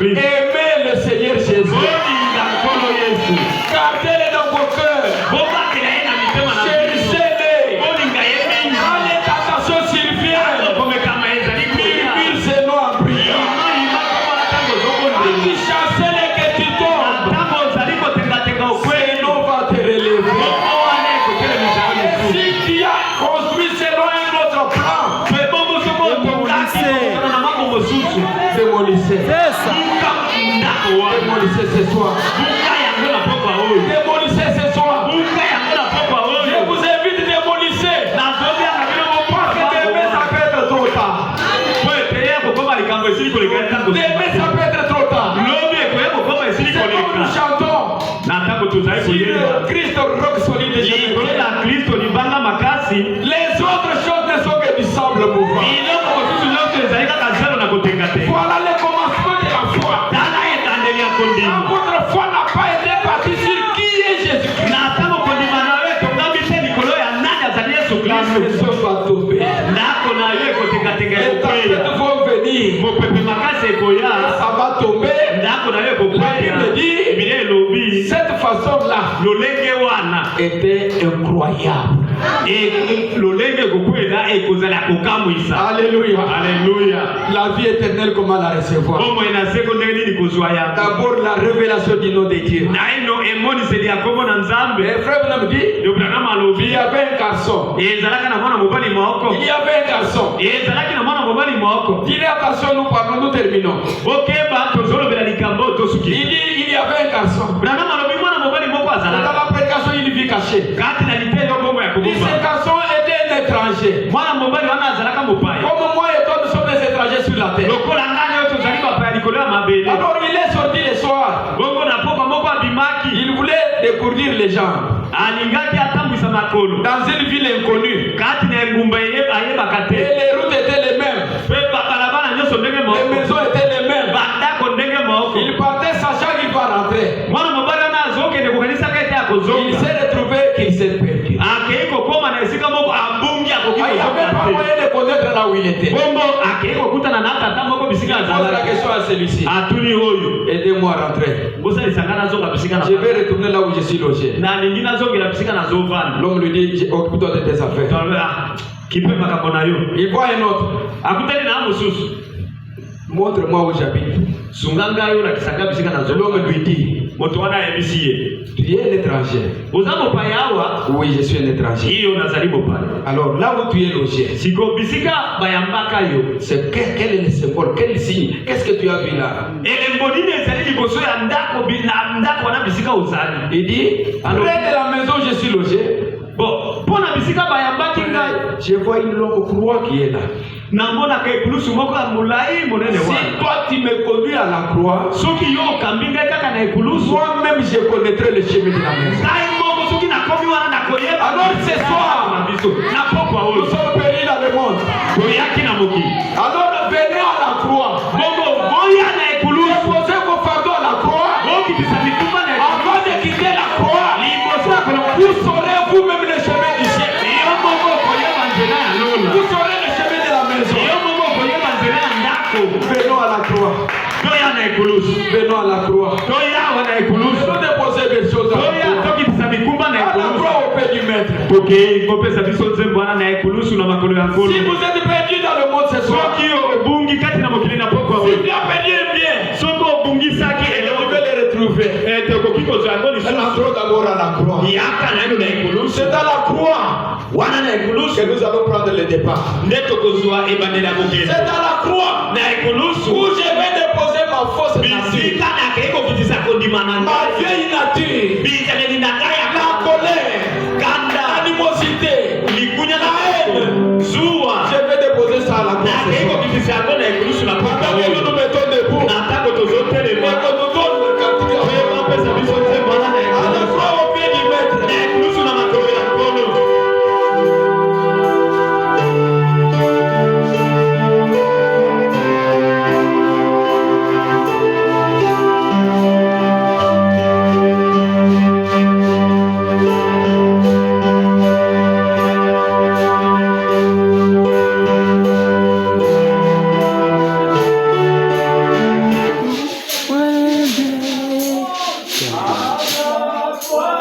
Aimez le Seigneur Jésus. Gardez-le dans vos cœurs. Chérissez-les. Quand les tentations surviennent, murmure ses noms en prière. Tu chancelles que tu tombes. Ses noms vont te relever. Et si tu as construit selon un autre plan, démolissez. Démolissez ce soir. Démolissez ce soir. Je vous invite à démolisser. Parce que demain ça peut être trop tard. Demain ça peut être trop tard. C'est comme nous chantons. Si Christ rock solide, les autres choses ne sont que du sable mouvant. Voilà le commencement de la foi. Votre foi n'a pas été partie sur qui est Jésus-Christ. La maison va tomber. Les tempêtes vont venir. Ça va tomber. La Bible dit, cette façon-là était incroyable. Alléluia. Alléluia. La vie éternelle, comment la recevoir? D'abord la révélation du nom de Dieu. Et frère me dit, il y avait un garçon. Il y avait un garçon. Dis attention, nous parlons, nous terminons. Il dit, il y avait un garçon. Dans la prédication, il vit caché. Ce garçon était un étranger. Comme moi et toi, nous sommes des étrangers sur la terre. Alors il est sorti le soir. Il voulait découvrir les gens. Dans une ville inconnue. Et les routes étaient les mêmes. Les maisons étaient les mêmes. Il partait sachant qu'il va rentrer. Il s'est retrouvé qu'il s'est perdu. Il n'avait pas moyen de connaître là où il était. Pose la question à celui-ci. Aidez-moi à rentrer. Je vais retourner là où je suis logé. L'homme lui dit, occupe-toi de tes affaires. Il voit un autre. Montre-moi où j'habite. L'homme lui dit, tu es un étranger. Oui, je suis un étranger. Alors là où tu es logé, c'est quel est le symbole, quel signe, qu'est-ce que tu as vu là? Il dit, près de la maison où je suis logé, je vois une longue croix qui est là. Si toi tu me conduis à la croix, moi-même je connaîtrai le chemin de la maison. Alors ce soir, nous sommes perdus dans le monde. Alors venez à la croix. Posez vos fardeaux à la croix. Avant de quitter la croix, vous saurez vous-même le chemin du ciel. Vous saurez le chemin de la maison. Venons à la croix. Venons à la croix. Venons déposer des choses à la croix au pied du maître. Si vous êtes perdu dans le monde ce soir, si tu as perdu un bien, tu veux le retrouver. Elle entre d'abord à la croix. C'est à la croix que nous allons prendre le départ. C'est à la croix où je vais déposer ma fausse nature, ma vieille nature.